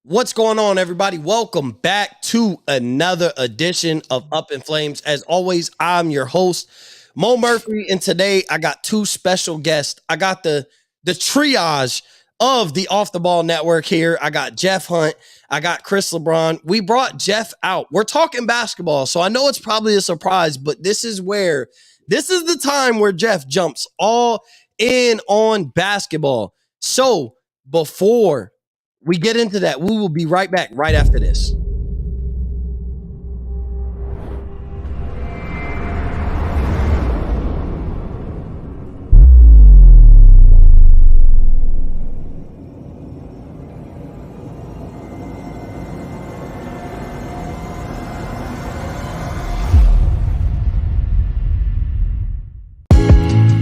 What's going on, everybody? Welcome back to another edition of Up in Flames. As always, I'm your host, Mo Murphy, and today I got two special guests. I got the triage of the Off the Ball Network here. I got Jeff Hunt. I got Chris LeBron. We brought Jeff out. We're talking basketball, so I know it's probably a surprise, but this is the time where Jeff jumps all in on basketball. So before we get into that, we will be right back right after this.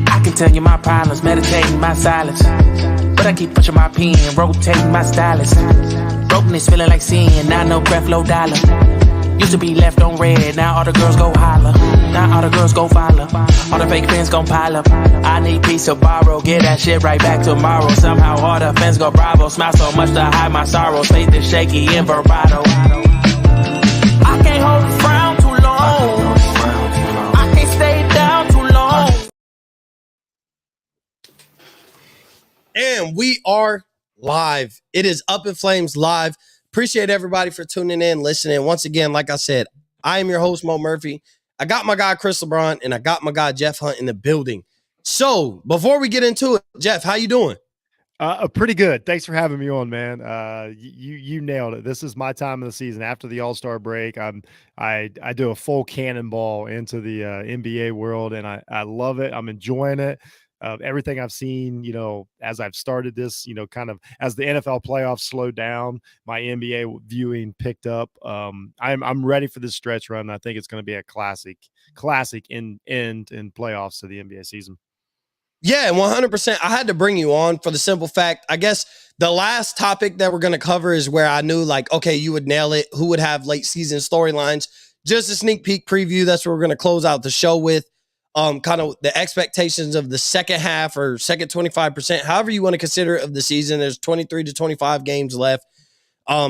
I can tell you my problems, meditating my silence. But I keep pushing my pen, rotating my stylus. Brokenness feeling like sin, now no breath, low dollar. Used to be left on red, now all the girls go holler. Now all the girls go follow. All the fake fans gon' pile up. I need peace to borrow, get that shit right back tomorrow. Somehow all the fans go bravo. Smile so much to hide my sorrows. Faith is shaky and vibrato. I can't hold a frown too long. I can't stay down too long. And we are live. It is Up in Flames live. Appreciate everybody for tuning in, listening. Once again, like I said, I am your host, Mo Murphy. I got my guy, Chris LeBron, and I got my guy, Jeff Hunt, in the building. So before we get into it, Jeff, how you doing? Pretty good. Thanks for having me on, man. You nailed it. This is my time of the season after the All-Star break. I do a full cannonball into the NBA world, and I love it. I'm enjoying it. Everything I've seen, as I've started this, kind of as the NFL playoffs slowed down, my NBA viewing picked up. I'm ready for this stretch run. I think it's going to be a classic end in playoffs to the NBA season. Yeah, 100%. I had to bring you on for the simple fact, I guess the last topic that we're going to cover is where I knew, like, okay, you would nail it. Who would have late season storylines? Just a sneak peek preview. That's what we're going to close out the show with. Kind of the expectations of the second half or second 25%, however you want to consider it, of the season. There's 23 to 25 games left,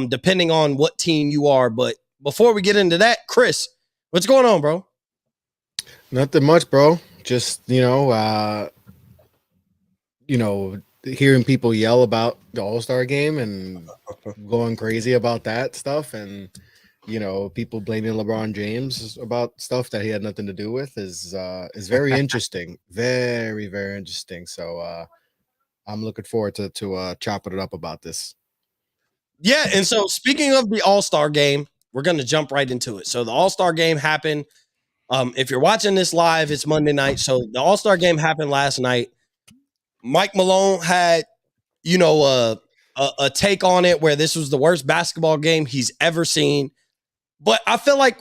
depending on what team you are. But before we get into that, Chris, what's going on, bro? Nothing much, bro. Just, hearing people yell about the All-Star game and going crazy about that stuff, and people blaming LeBron James about stuff that he had nothing to do with is very interesting. Very, very interesting. So I'm looking forward to chopping it up about this. Yeah, and so speaking of the All-Star game, we're going to jump right into it. So the All-Star game happened. If you're watching this live, it's Monday night. So the All-Star game happened last night. Mike Malone had, a take on it where this was the worst basketball game he's ever seen. But I feel like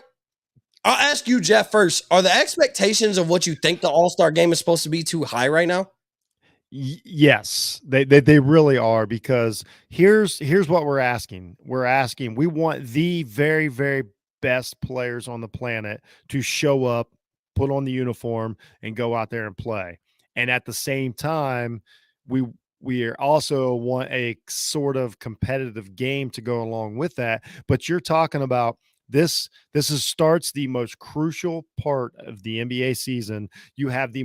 I'll ask you, Jeff, first. Are the expectations of what you think the All-Star game is supposed to be too high right now? Yes, they really are, because here's what we're asking. We want the very, very best players on the planet to show up, put on the uniform, and go out there and play. And at the same time, we are also want a sort of competitive game to go along with that. But you're talking about starts the most crucial part of the NBA season. You have the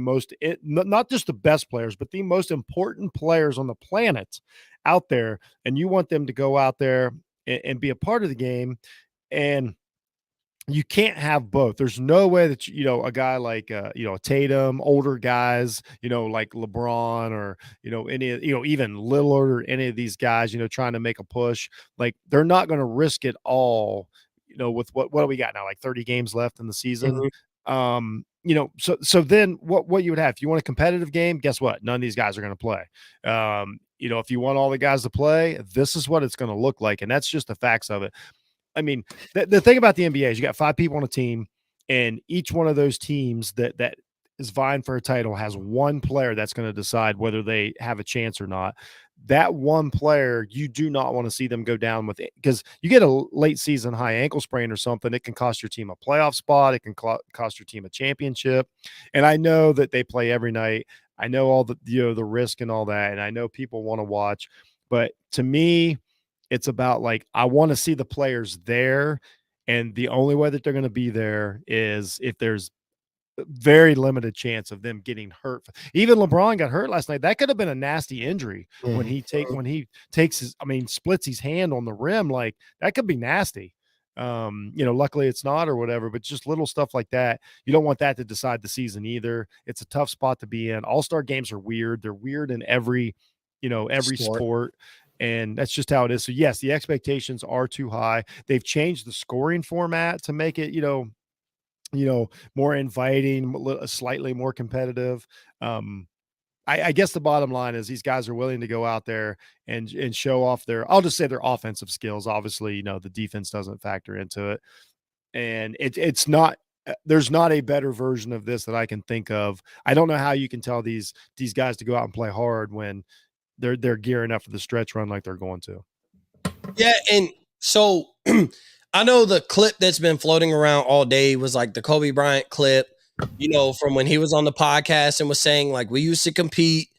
not just the best players, but the most important players on the planet out there, and you want them to go out there and be a part of the game. And you can't have both. There's no way that a guy like Tatum, older guys, like LeBron, or any even Lillard, or any of these guys, trying to make a push, like they're not going to risk it all. With what do we got now? Like 30 games left in the season. So then what you would have, if you want a competitive game, guess what? None of these guys are going to play. If you want all the guys to play, this is what it's going to look like. And that's just the facts of it. I mean, the thing about the NBA is you got 5 people on a team, and each one of those teams that is vying for a title has one player that's going to decide whether they have a chance or not. That one player, you do not want to see them go down with it, because you get a late season high ankle sprain or something, it can cost your team a playoff spot. It can cost your team a championship. And I know that they play every night. I know all the risk and all that, and I know people want to watch. But to me, It's about like, I want to see the players there. And the only way that they're going to be there is if there's very limited chance of them getting hurt. Even LeBron got hurt last night. That could have been a nasty injury when he takes his, splits his hand on the rim. Like, that could be nasty. Luckily it's not or whatever, but just little stuff like that. You don't want that to decide the season either. It's a tough spot to be in. All-Star games are weird. They're weird in every sport. And that's just how it is. So yes, the expectations are too high. They've changed the scoring format to make it, more inviting, slightly more competitive. I guess the bottom line is these guys are willing to go out there and show off I'll just say their offensive skills. Obviously, the defense doesn't factor into it. And it's not, there's not a better version of this that I can think of. I don't know how you can tell these guys to go out and play hard when they're gearing up for the stretch run like they're going to. Yeah, and so I know the clip that's been floating around all day was like the Kobe Bryant clip, from when he was on the podcast and was saying like, we used to compete.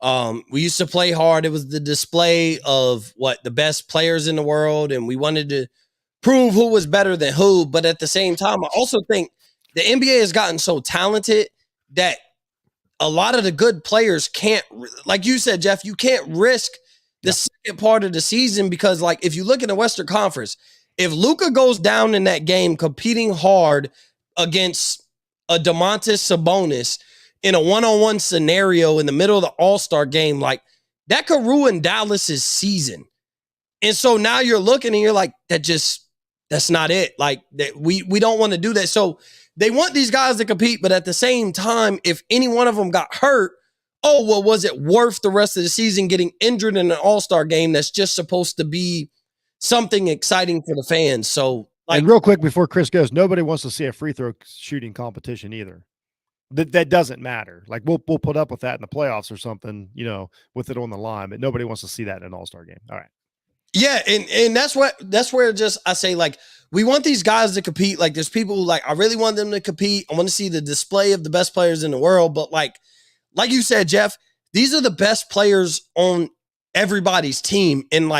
We used to play hard. It was the display of the best players in the world. And we wanted to prove who was better than who. But at the same time, I also think the NBA has gotten so talented that a lot of the good players can't, like you said, Jeff, you can't risk the second part of the season because, like, if you look in the Western Conference, if Luka goes down in that game competing hard against a Domantas Sabonis in a one-on-one scenario in the middle of the All-Star game, like, that could ruin Dallas's season. And so now you're looking and you're like, that's not it. Like, we don't want to do that. So they want these guys to compete, but at the same time, if any one of them got hurt, was it worth the rest of the season getting injured in an All-Star game that's just supposed to be something exciting for the fans? So, and real quick before Chris goes, nobody wants to see a free throw shooting competition either. That doesn't matter. Like, we'll put up with that in the playoffs or something, with it on the line, but nobody wants to see that in an All-Star game. All right. Yeah, and that's where just I say, like, we want these guys to compete. Like, there's people who, like, I really want them to compete. I want to see the display of the best players in the world. But like you said, Jeff, these are the best players on everybody's team. And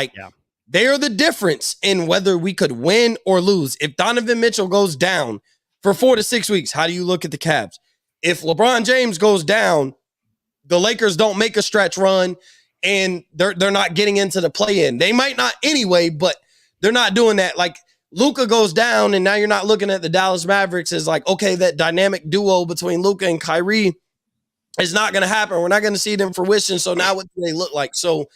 they are the difference in whether we could win or lose. If Donovan Mitchell goes down for 4 to 6 weeks, how do you look at the Cavs? If LeBron James goes down, the Lakers don't make a stretch run and they're not getting into the play-in. They might not anyway, but they're not doing that. Like, Luka goes down and now you're not looking at the Dallas Mavericks as like, okay, that dynamic duo between Luka and Kyrie is not going to happen. We're not going to see them fruition. So now what do they look like? So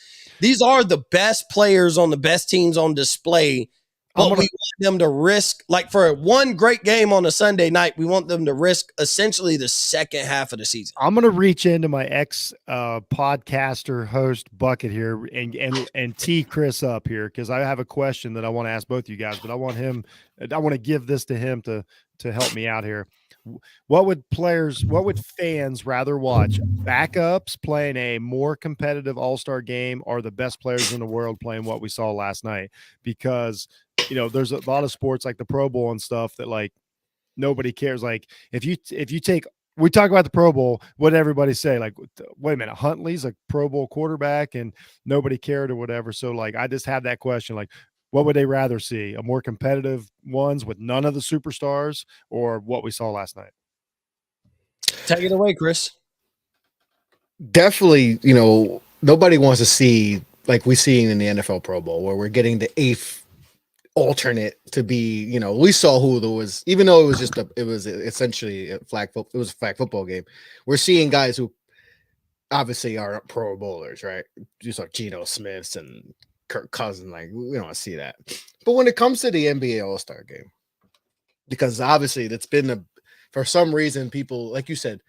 these are the best players on the best teams on display. But we want them to risk, like, for one great game on a Sunday night, we want them to risk essentially the second half of the season. I'm going to reach into my ex podcaster host bucket here and tee Chris up here because I have a question that I want to ask both you guys, but I want to give this to him to help me out here. What would fans rather watch? Backups playing a more competitive All-Star game or the best players in the world playing what we saw last night? Because there's a lot of sports like the Pro Bowl and stuff that, like, nobody cares. Like, if you take, we talk about the Pro Bowl, what did everybody say? Like, wait a minute, Huntley's a Pro Bowl quarterback and nobody cared or whatever. So, like, I just have that question, like, what would they rather see? A more competitive ones with none of the superstars or what we saw last night? Take it away, Chris. Definitely, nobody wants to see, like we see in the NFL Pro Bowl, where we're getting the 8th alternate to be, we saw who there was, even though it was essentially a flag football game. We're seeing guys who obviously are Pro Bowlers, right? Just like Geno Smiths and Kirk Cousins. Like, we don't want to see that. But when it comes to the NBA All-Star game, because obviously that's been for some reason, people, like you said,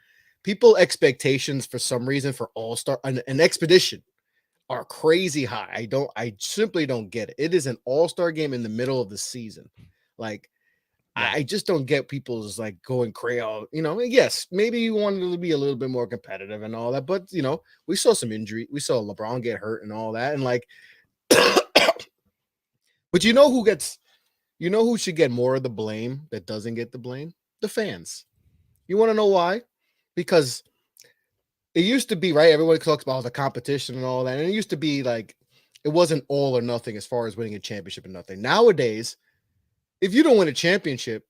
people expectations for some reason for All-Star, an expedition, are crazy high. I simply don't get it. It is an All-Star game in the middle of the season. Like, I just don't get people's, like, going crazy. Yes, maybe you wanted to be a little bit more competitive and all that, but we saw some injury. We saw LeBron get hurt and all that. And like, but who should get more of the blame that doesn't get the blame? The fans. You want to know why? Because it used to be, right, everybody talks about the competition and all that, and it used to be like, it wasn't all or nothing as far as winning a championship and nothing. Nowadays, if you don't win a championship,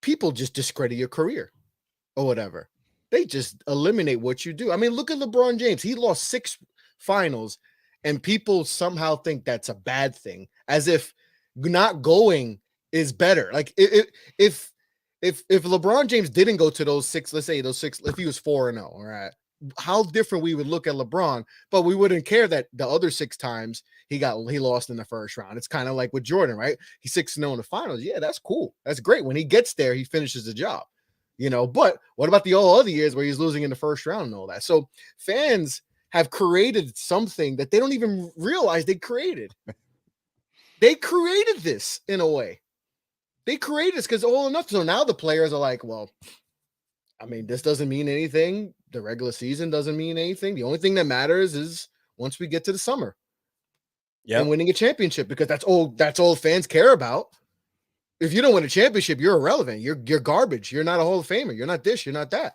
people just discredit your career or whatever. They just eliminate what you do. I mean, look at LeBron James. He lost 6 finals, and people somehow think that's a bad thing, as if not going is better. Like if LeBron James didn't go to those 6, let's say those 6, if he was 4-0, all right, how different we would look at LeBron, but we wouldn't care that the other 6 times he lost in the first round. It's kind of like with Jordan, right? He's 6-0 in the finals. Yeah, that's cool. That's great. When he gets there, he finishes the job, but what about the all other years where he's losing in the first round and all that? So fans have created something that they don't even realize they created. They created this in a way. They created this because all enough. So now the players are like, well, I mean, this doesn't mean anything. The regular season doesn't mean anything. The only thing that matters is once we get to the summer and winning a championship, because that's all fans care about. If you don't win a championship, you're irrelevant. You're garbage. You're not a Hall of Famer. You're not this. You're not that.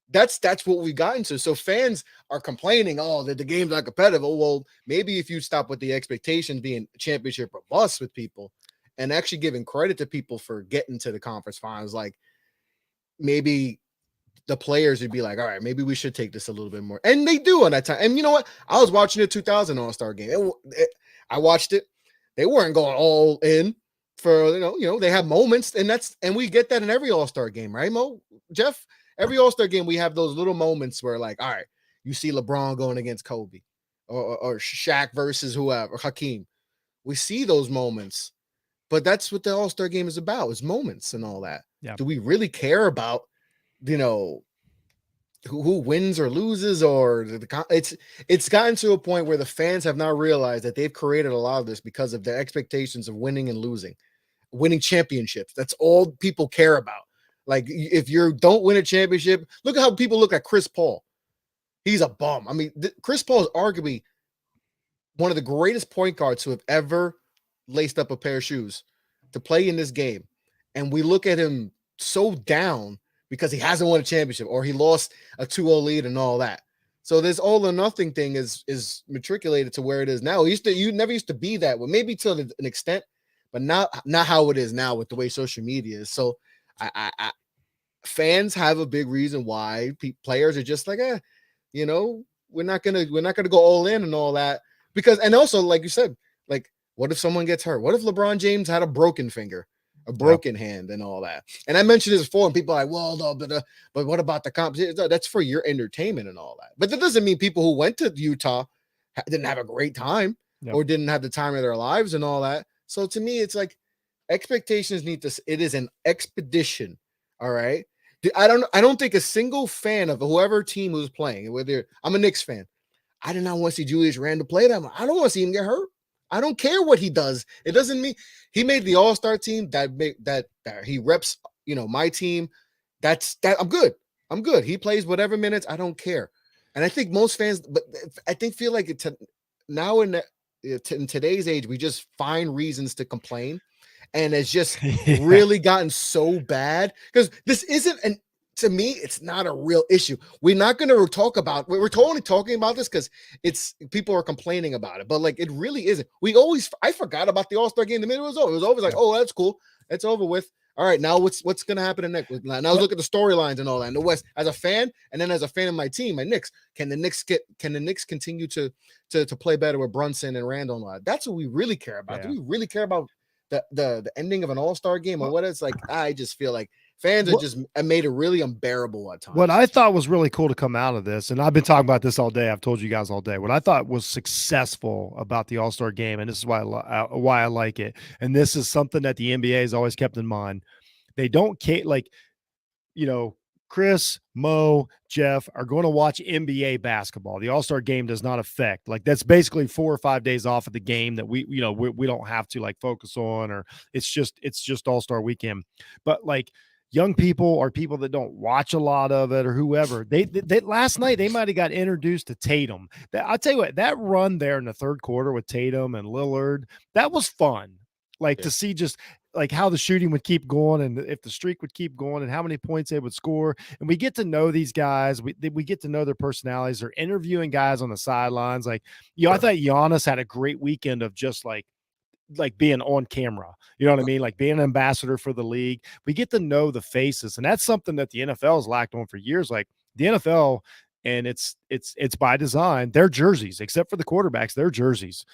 That's what we got into. So fans are complaining, that the game's not competitive. Oh, well, maybe if you stop with the expectations being championship or bust with people and actually giving credit to people for getting to the conference finals, like maybe the players would be like, all right, maybe we should take this a little bit more. And they do on that time. And you know what? I was watching the 2000 All-Star game. I watched it. They weren't going all in for, they have moments, and we get that in every All-Star game, right, Mo? Jeff? Every All-Star game, we have those little moments where, like, all right, you see LeBron going against Kobe or Shaq versus whoever, Hakeem. We see those moments, but that's what the All-Star game is about, is moments and all that. Yeah. Do we really care about, who wins or loses, or it's gotten to a point where the fans have now realized that they've created a lot of this because of the expectations of winning and losing, winning championships. That's all people care about. Like, if you don't win a championship, look at how people look at Chris Paul. He's a bum. I mean, Chris Paul is arguably one of the greatest point guards who have ever laced up a pair of shoes to play in this game. And we look at him so down because he hasn't won a championship, or he lost a 2-0 lead and all that. So this all or nothing thing is matriculated to where it is now. You never used to be that way, maybe to an extent, but not how it is now with the way social media is. So fans have a big reason why players are just like, we're not gonna go all in and all that, because, and also, like you said, like, what if someone gets hurt? What if LeBron James had a broken finger, a broken hand, and all that? And I mentioned this before, and people are like, well, no, but what about the competition? That's for your entertainment and all that. But that doesn't mean people who went to Utah didn't have a great time or didn't have the time of their lives and all that. So to me, it's like expectations it is an expedition. All right. I don't think a single fan of whoever team was playing, whether I'm a Knicks fan, I did not want to see Julius Randle play them. I don't want to see him get hurt. I don't care what he does. It doesn't mean he made the All-Star team that he reps, my team. That's I'm good. I'm good. He plays whatever minutes. I don't care. And I think most fans, but I think feel like now in today's age, we just find reasons to complain. And it's just really gotten so bad because this isn't to me, it's not a real issue. We're not going to talk about, we're totally talking about this because people are complaining about it, but like, it really isn't. I forgot about the All-Star game. The minute it was over, it was always like, oh, that's cool. It's over with. All right, now what's going to happen next? Now look at the storylines and all that in the West as a fan, and then as a fan of my team, my Knicks. Can the Knicks continue to play better with Brunson and Randall and all that? That's what we really care about. Do we really care about the ending of an All-Star game or what? It's like, I just feel like fans are just made it really unbearable at times. What I thought was really cool to come out of this, and I've been talking about this all day, I've told you guys all day, what I thought was successful about the All-Star game, and this is why I like it, and this is something that the NBA has always kept in mind. They don't care, like, Chris, Mo, Jeff are going to watch NBA basketball. The All-Star game does not affect, like, that's basically 4 or 5 days off of the game that we don't have to like focus on, or it's just All-Star weekend. But like, young people or people that don't watch a lot of it or whoever, they last night they might have got introduced to Tatum. I'll tell you what, that run there in the third quarter with Tatum and Lillard, that was fun. Like, to see just like how the shooting would keep going and if the streak would keep going and how many points they would score. And we get to know these guys. We get to know their personalities. They're interviewing guys on the sidelines. Like, I thought Giannis had a great weekend of just like being on camera, you know what I mean? Like being an ambassador for the league. We get to know the faces, and that's something that the NFL has lacked on for years. Like the NFL, and it's by design, their jerseys, except for the quarterbacks, their jerseys,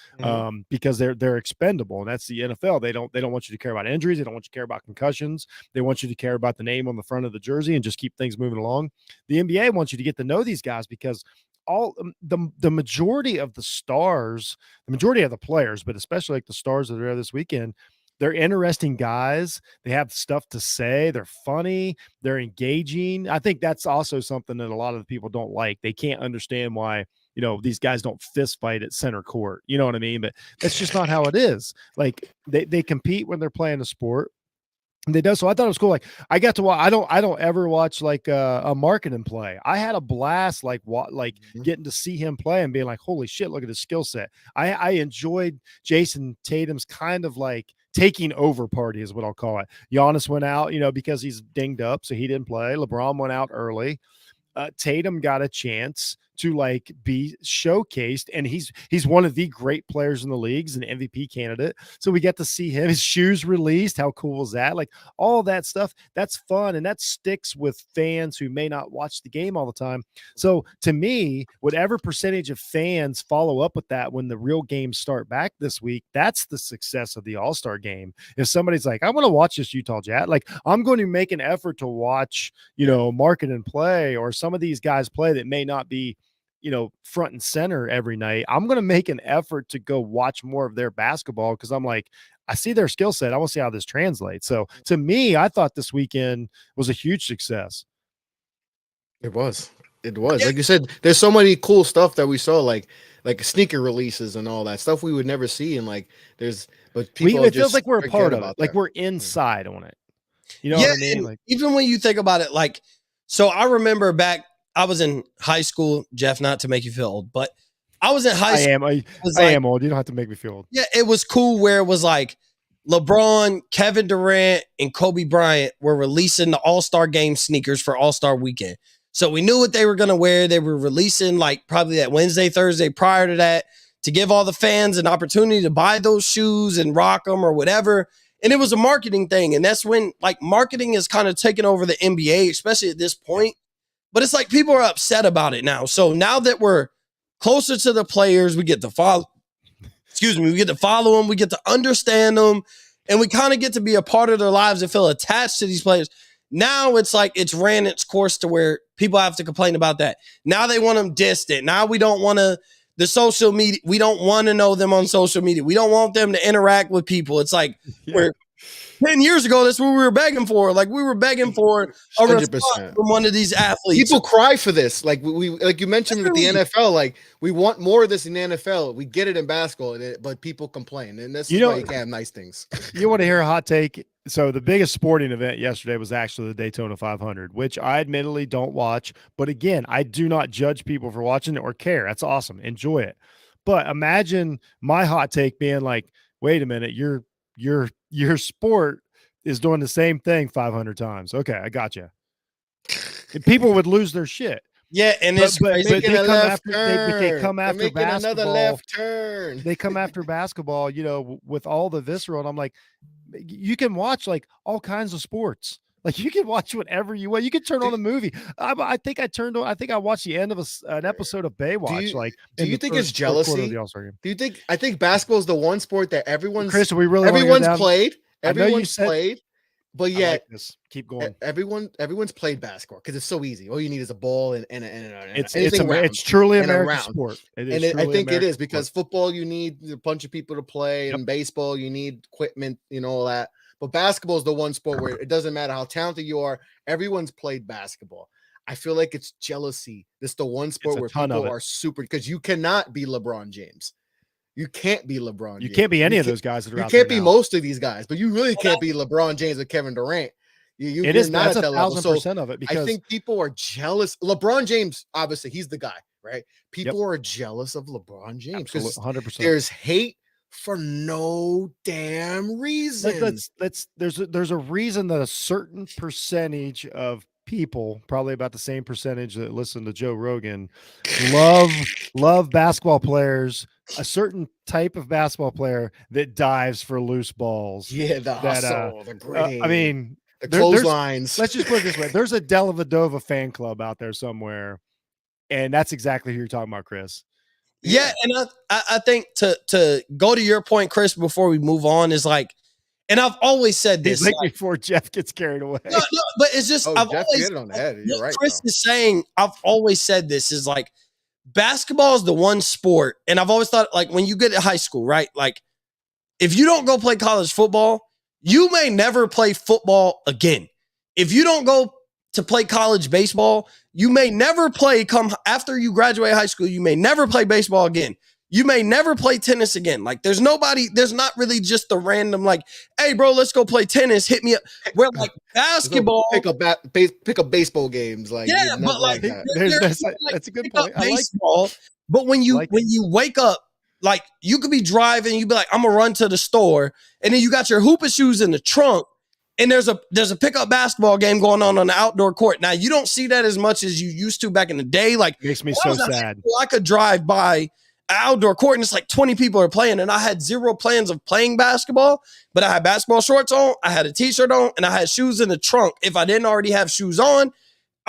because they're expendable, and that's the NFL. They don't want you to care about injuries. They don't want you to care about concussions. They want you to care about the name on the front of the jersey and just keep things moving along. The NBA wants you to get to know these guys because the majority of the stars, the majority of the players, but especially like the stars that are there this weekend, they're interesting guys. They have stuff to say. They're funny. They're engaging. I think that's also something that a lot of the people don't like. They can't understand why, these guys don't fist fight at center court. You know what I mean? But that's just not how it is. Like they compete when they're playing a sport. They do. So I thought it was cool. Like I got to watch, I don't ever watch like a marketing play. I had a blast, getting to see him play and being like, holy shit, look at his skill set. I enjoyed Jason Tatum's kind of like taking over party is what I'll call it. Giannis went out, because he's dinged up. So he didn't play. LeBron went out early. Tatum got a chance to like be showcased, and he's one of the great players in the leagues, an MVP candidate. So we get to see him, his shoes released. How cool is that? Like all that stuff, that's fun, and that sticks with fans who may not watch the game all the time. So to me, whatever percentage of fans follow up with that when the real games start back this week, that's the success of the All-Star game. If somebody's like, I want to watch this Utah Jazz, like I'm going to make an effort to watch, market and play, or some of these guys play that may not be, front and center every night. I'm going to make an effort to go watch more of their basketball because I'm like, I see their skill set. I want to see how this translates. So to me, I thought this weekend was a huge success. It was. Yeah. Like you said, there's so many cool stuff that we saw, like sneaker releases and all that stuff we would never see. And like, but people, it feels like we're a part of it. Like we're inside on it. You know what I mean? Like, even when you think about it, like, so I remember back, I was in high school, Jeff, not to make you feel old, but I was in high school. I am old. You don't have to make me feel old. Yeah, it was cool where it was like LeBron, Kevin Durant, and Kobe Bryant were releasing the All-Star Game sneakers for All-Star Weekend. So we knew what they were going to wear. They were releasing like probably that Wednesday, Thursday prior to that to give all the fans an opportunity to buy those shoes and rock them or whatever. And it was a marketing thing. And that's when like marketing is kind of taking over the NBA, especially at this point. But it's like people are upset about it now. So now that we're closer to the players, we get to follow. We get to follow them. We get to understand them. And we kind of get to be a part of their lives and feel attached to these players. Now it's like it's ran its course to where people have to complain about that. Now they want them distant. Now we don't want the social media. We don't want to know them on social media. We don't want them to interact with people. It's like we're 10 years ago, that's what we were begging for. Like we were begging for a 100%. response from one of these athletes. People cry for this. Like we like you mentioned with the NFL, like we want more of this in the NFL. We get it in basketball, but people complain. And that's why you can't have nice things. You want to hear a hot take? So the biggest sporting event yesterday was actually the Daytona 500, which I admittedly don't watch. But again, I do not judge people for watching it or care. That's awesome. Enjoy it. But imagine my hot take being like, wait a minute, your sport is doing the same thing 500 times. Okay, I got you. People would lose their shit. Yeah, and but they come after making basketball. Another left turn. They come after basketball, with all the visceral. And I'm like, you can watch like all kinds of sports. Like you can watch whatever you want. You can turn on a movie. I think I watched the end of an episode of Baywatch. Do you think it's jealousy? Do you think? I think basketball is the one sport that everyone's played. Everyone's played, but yet keep going. Everyone's played basketball because it's so easy. All you need is a ball and it's truly American sport. I think it is because football you need a bunch of people to play, and baseball you need equipment, all that. But basketball is the one sport where it doesn't matter how talented you are. Everyone's played basketball. I feel like it's jealousy. This is the one sport where people are super, because you cannot be LeBron James. You can't be LeBron James. You can't be any of those guys that are out there. You can't be most of these guys, but you really can't be LeBron James or Kevin Durant. It is not at that level. 1,000% of it, because I think people are jealous. LeBron James, obviously, he's the guy, right? People are jealous of LeBron James because 100%. There's hate for no damn reason. There's a reason that a certain percentage of people, probably about the same percentage that listen to Joe Rogan, love basketball players, a certain type of basketball player that dives for loose balls. Yeah, the That hustle, the gritty, I mean, the there's clotheslines. let's just put it this way. There's a Dellavedova fan club out there somewhere, and that's exactly who you're talking about, Chris. Yeah, and I think to go to your point, Chris, before we move on, is like, and I've always said this like before Jeff gets carried away. No, but it's just Oh, I've Jeff always hit it on the head. You're what right. Chris Though. is saying. I've always said this is like basketball is the one sport, and I've always thought like when you get to high school, right? Like if you don't go play college football, you may never play football again. If you don't go to play college baseball, you may never play come after you graduate high school, you may never play baseball again. You may never play tennis again. Like there's not really just the random like, hey bro, let's go play tennis. Hit me up. Where like basketball, pick up baseball games. Like yeah, but like that. That's a good point. Baseball, but when you wake up, like you could be driving, you'd be like, I'm gonna run to the store, and then you got your hoopah shoes in the trunk, and there's a pickup basketball game going on the outdoor court. Now you don't see that as much as you used to back in the day. Like makes me so sad. I could drive by outdoor court and it's like 20 people are playing, and I had zero plans of playing basketball, but I had basketball shorts on, I had a t-shirt on, and I had shoes in the trunk. If I didn't already have shoes on,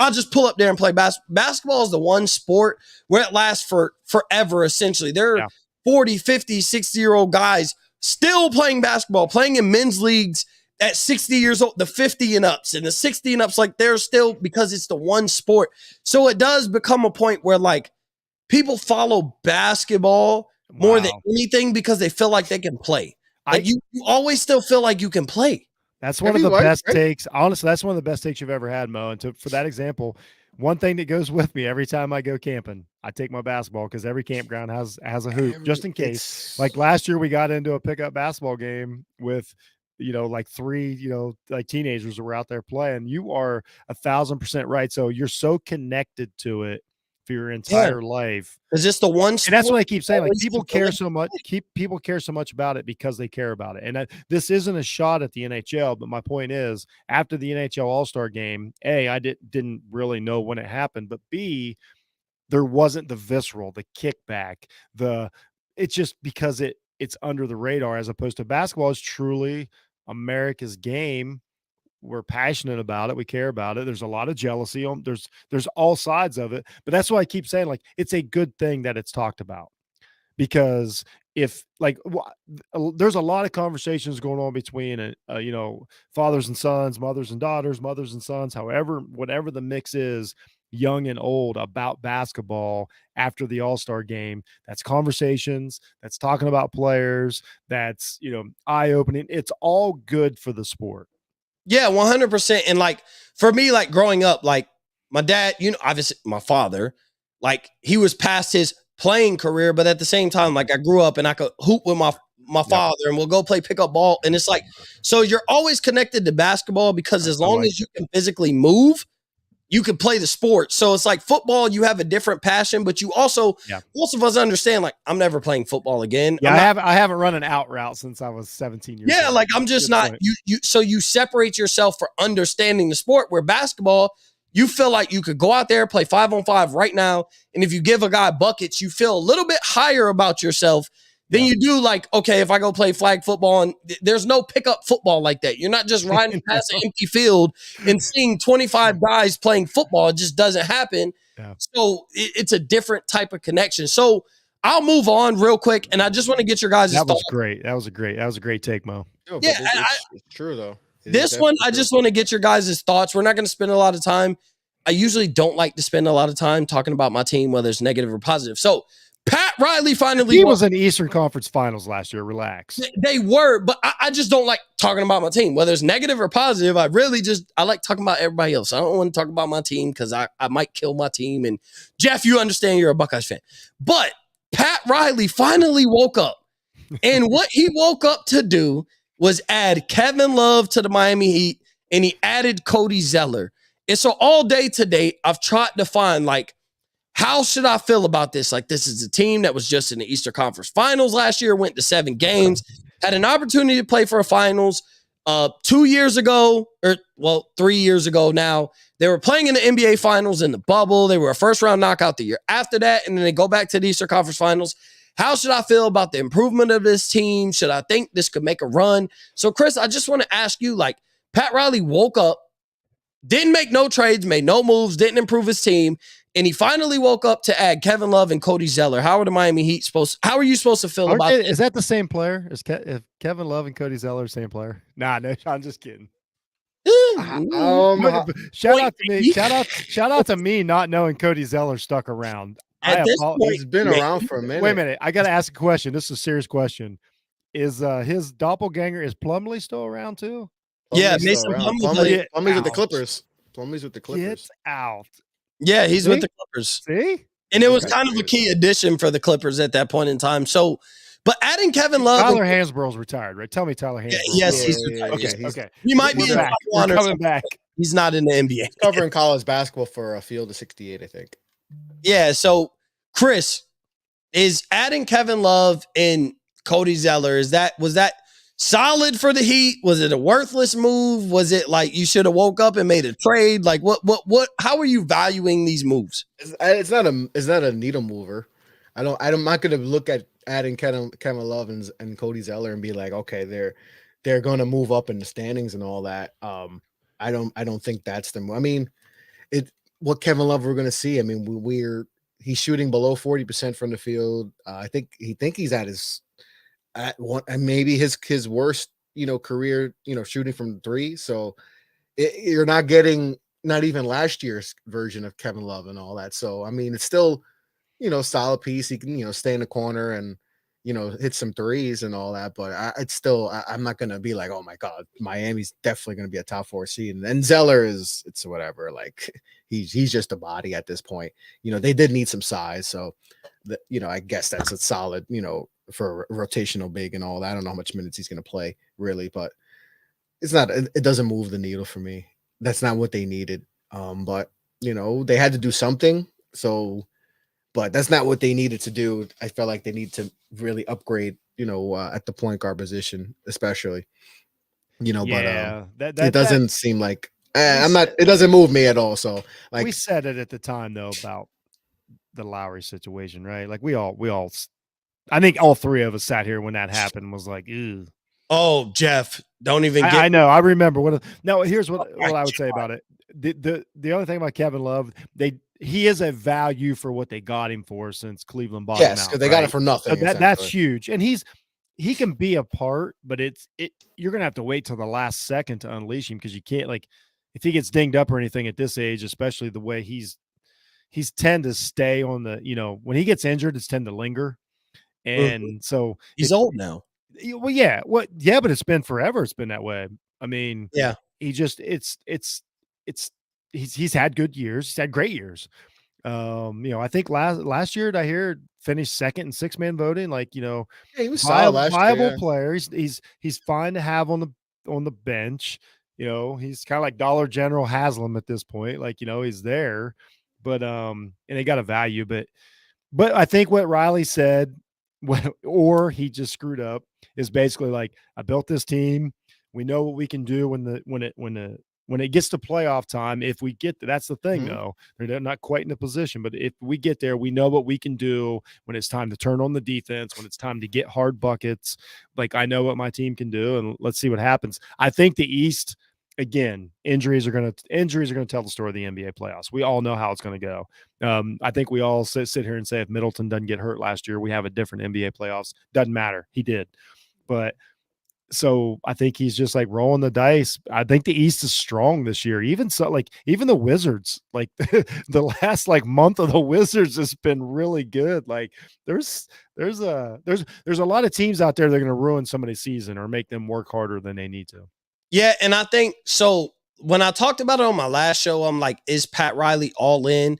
I'll just pull up there and play basketball is the one sport where it lasts for forever. Essentially there are 40, 50, 60-year-old guys still playing basketball, playing in men's leagues at 60 years old, the 50 and ups and the 60 and ups, like they're still, because it's the one sport. So it does become a point where like people follow basketball more than anything because they feel like they can play. Like you always still feel like you can play. That's one of the best takes. Honestly, that's one of the best takes you've ever had, Mo. And for that example, one thing that goes with me every time I go camping, I take my basketball because every campground has a hoop just in case. Like last year, we got into a pickup basketball game with, like three, like teenagers that were out there playing. You are 1,000% right. So you're so connected to it for your entire life. Is this the one? And that's what I keep saying. Like people care so much. People care so much about it because they care about it. And this isn't a shot at the NHL, but my point is, after the NHL All-Star game, A, I didn't really know when it happened, but B, there wasn't the visceral, the kickback, it's just because it's under the radar, as opposed to basketball is truly America's game. We're passionate about it. We care about it. There's a lot of jealousy there's all sides of it, but that's why I keep saying, like, it's a good thing that it's talked about, because if like, there's a lot of conversations going on between, fathers and sons, mothers and daughters, mothers and sons, whatever the mix is, young and old, about basketball after the All-Star game. That's conversations, that's talking about players, that's, eye-opening. It's all good for the sport. Yeah, 100%. And like for me, like growing up, like my dad, obviously my father, like he was past his playing career, but at the same time, like I grew up and I could hoop with my father and we'll go play pickup ball. And it's like, so you're always connected to basketball because as long as you can physically move, you can play the sport. So it's like football, you have a different passion, but you also, most of us understand, like, I'm never playing football again. Yeah, I haven't run an out route since I was 17 years old. Yeah, like I'm just not, so you separate yourself for understanding the sport, where basketball, you feel like you could go out there, play 5-on-5 right now. And if you give a guy buckets, you feel a little bit higher about yourself than you do, like, okay, if I go play flag football, and there's no pickup football like that. You're not just riding past an empty field and seeing 25 guys playing football. It just doesn't happen. Yeah. So it's a different type of connection. So I'll move on real quick, and I just want to get your guys' thoughts. That was a great take, Mo. Yeah, it's true though. This one, I just want to get your guys' thoughts. We're not going to spend a lot of time. I usually don't like to spend a lot of time talking about my team, whether it's negative or positive. So Pat Riley finally. He was in the Eastern Conference Finals last year. Relax. They were, but I just don't like talking about my team, whether it's negative or positive. I like talking about everybody else. I don't want to talk about my team because I might kill my team. And Jeff, you understand you're a Buckeyes fan. But Pat Riley finally woke up. And what he woke up to do was add Kevin Love to the Miami Heat, and he added Cody Zeller. And so all day today, I've tried to find, like, how should I feel about this? Like, this is a team that was just in the Eastern Conference Finals last year, went to 7 games, had an opportunity to play for a finals 2 years ago, or 3 years ago now. They were playing in the NBA Finals in the bubble. They were a first-round knockout the year after that, and then they go back to the Eastern Conference Finals. How should I feel about the improvement of this team? Should I think this could make a run? So, Chris, I just want to ask you, like, Pat Riley woke up, didn't make no trades, made no moves, didn't improve his team, and he finally woke up to add Kevin Love and Cody Zeller. How are the Miami Heat how are you supposed to feel about it? Is that the same player? Is Kevin Love and Cody Zeller the same player? Nah, no, I'm just kidding. Shout out to me. Shout out to me not knowing Cody Zeller stuck around. He's been around for a minute. Wait a minute. I got to ask a question. This is a serious question. Is his doppelganger, is Plumlee still around too? Mason Plumlee's with the Clippers. Plumlee's with the Clippers. Get out. Yeah, he's with the Clippers. See? And it was kind of a key addition for the Clippers at that point in time. So, but adding Kevin Love. Tyler Hansborough's retired, right? Tell me Tyler Hansborough. Yes, he's retired. Okay. He might be coming back. He's not in the NBA. He's covering college basketball for a field of 68, I think. Yeah, so Chris, is adding Kevin Love and Cody Zeller, was that solid for the Heat? Was it a worthless move? Was it like you should have woke up and made a trade? Like what how are you valuing these moves? It's not a needle mover. I'm not going to look at adding Kevin Love and Cody Zeller and be like, okay, they're going to move up in the standings and all that. I don't think that's the move. I mean, what Kevin Love we're going to see. I mean, he's shooting below 40% from the field. I think he's at one, and maybe his worst, career, shooting from 3. So you're not getting not even last year's version of Kevin Love and all that. So, I mean, it's still, solid piece. He can, stay in the corner and, hit some threes and all that. But I'm not going to be like, oh my God, Miami's definitely going to be a top 4 seed. And Zeller it's whatever. Like he's just a body at this point. They did need some size. So, I guess that's a solid, for a rotational big and all that. I don't know how much minutes he's going to play really, but it doesn't move the needle for me. That's not what they needed. But they had to do something. So, but that's not what they needed to do. I felt like they need to really upgrade, at the point guard position, especially, yeah, but it doesn't seem like it doesn't move me at all. So like we said it at the time though, about the Lowry situation, right? Like we all, I think all 3 of us sat here when that happened was like, ew. Oh, Jeff, don't even get I know. I remember here's what I would say about it. The other thing about Kevin Love, he is a value for what they got him for since Cleveland bought him out. Yes, because they got it for nothing. So that's huge. And he can be a part, but you're gonna have to wait till the last second to unleash him, because you can't, like, if he gets dinged up or anything at this age, especially the way he's tend to stay on the, when he gets injured, it's tend to linger. And so he's old now. Well, yeah. But it's been forever. It's been that way. I mean, yeah, he just, he's had good years. He's had great years. I think last year I hear finished second in 6-man voting. Like, he was viable player. He's fine to have on the bench. He's kind of like Dollar General Haslam at this point. Like, he's there, but and they got a value. But I think what Riley said, or he just screwed up, is basically like, I built this team. We know what we can do when it gets to playoff time. If we get that's the thing, though, they're not quite in the position. But if we get there, we know what we can do when it's time to turn on the defense, when it's time to get hard buckets. Like, I know what my team can do, and let's see what happens. I think the East, again, injuries are going to tell the story of the NBA playoffs. We all know how it's going to go. I think we all sit here and say, if Middleton doesn't get hurt last year, we have a different NBA playoffs. Doesn't matter. He did. But so I think he's just like rolling the dice. I think the East is strong this year. Even the Wizards, like the last month of the Wizards has been really good. Like there's a lot of teams out there that are going to ruin somebody's season or make them work harder than they need to. Yeah, and I think so. When I talked about it on my last show, I'm like, is Pat Riley all in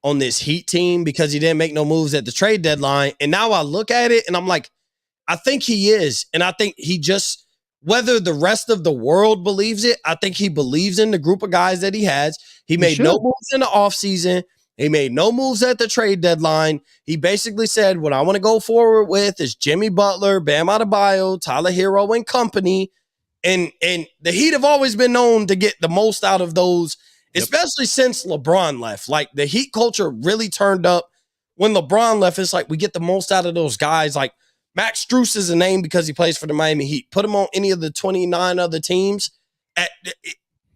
on this Heat team because he didn't make no moves at the trade deadline? And now I look at it and I'm like, I think he is. And I think he just, whether the rest of the world believes it, I think he believes in the group of guys that he has. He made no moves in the offseason. He made no moves at the trade deadline. He basically said, what I want to go forward with is Jimmy Butler, Bam Adebayo, Tyler Hero, and company. And the Heat have always been known to get the most out of those, especially since LeBron left. Like, the Heat culture really turned up when LeBron left. It's like we get the most out of those guys. Like, Max Strus is a name because he plays for the Miami Heat. Put him on any of the 29 other teams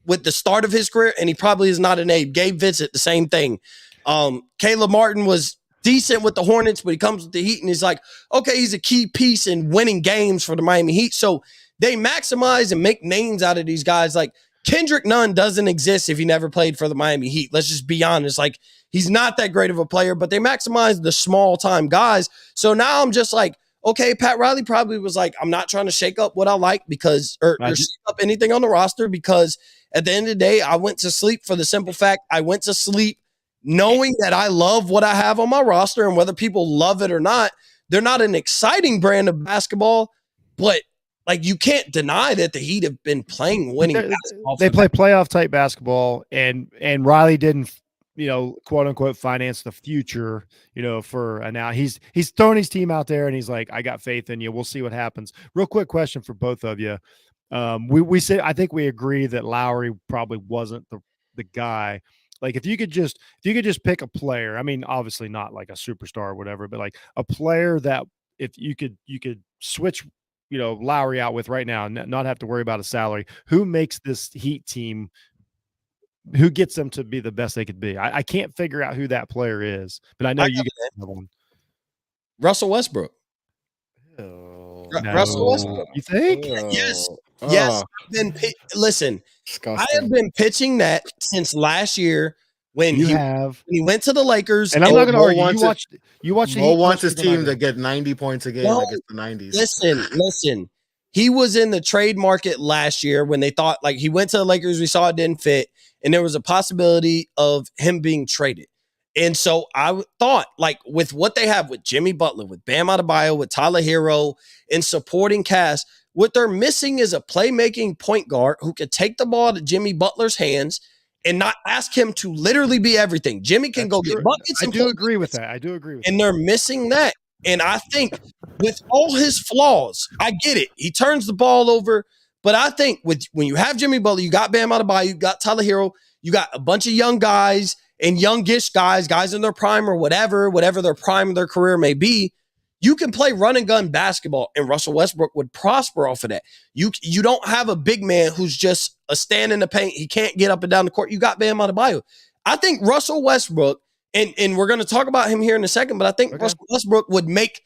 with the start of his career, and he probably is not a name. Gabe Vincent, the same thing. Caleb Martin was decent with the Hornets, but he comes with the Heat, and he's like, okay, he's a key piece in winning games for the Miami Heat. So they maximize and make names out of these guys. Like, Kendrick Nunn doesn't exist if he never played for the Miami Heat. Let's just be honest. Like, he's not that great of a player, but they maximize the small-time guys. So now I'm just like, okay, Pat Riley probably was like, I'm not trying to shake up what I like because, or shake up anything on the roster, because at the end of the day, I went to sleep for the simple fact I went to sleep knowing that I love what I have on my roster, and whether people love it or not, they're not an exciting brand of basketball, but like, you can't deny that the Heat have been playing winning basketball. They play playoff type basketball, and Riley didn't, quote unquote, finance the future, for now. He's throwing his team out there, and he's like, I got faith in you. We'll see what happens. Real quick question for both of you. We say, I think we agree that Lowry probably wasn't the guy. Like, if you could just pick a player, I mean, obviously not like a superstar or whatever, but like a player that if you could switch, Lowry out with right now and not have to worry about a salary, who makes this Heat team, who gets them to be the best they could be? I can't figure out who that player is, but I know you guys have one. Russell Westbrook. No. Russell Westbrook. You think? Yes. Yes. Listen, disgusting. I have been pitching that since last year when he went to the Lakers. And I'm not going to argue. You watched. Mo wants his team to get 90 points a game against the 90s. Listen. He was in the trade market last year when they thought, like, he went to the Lakers. We saw it didn't fit, and there was a possibility of him being traded. And so I thought, like, with what they have with Jimmy Butler, with Bam Adebayo, with Tyler Hero, and supporting cast, what they're missing is a playmaking point guard who could take the ball to Jimmy Butler's hands and not ask him to literally be everything. Jimmy can go get buckets. I do agree with that. And they're missing that. And I think with all his flaws, I get it. He turns the ball over. But I think when you have Jimmy Butler, you got Bam Adebayo, you got Tyler Hero, you got a bunch of young guys and youngish guys in their prime or whatever their prime of their career may be, you can play run and gun basketball, and Russell Westbrook would prosper off of that. You don't have a big man who's just a stand in the paint. He can't get up and down the court. You got Bam Adebayo. I think Russell Westbrook, and we're going to talk about him here in a second, but I think Russell Westbrook would make,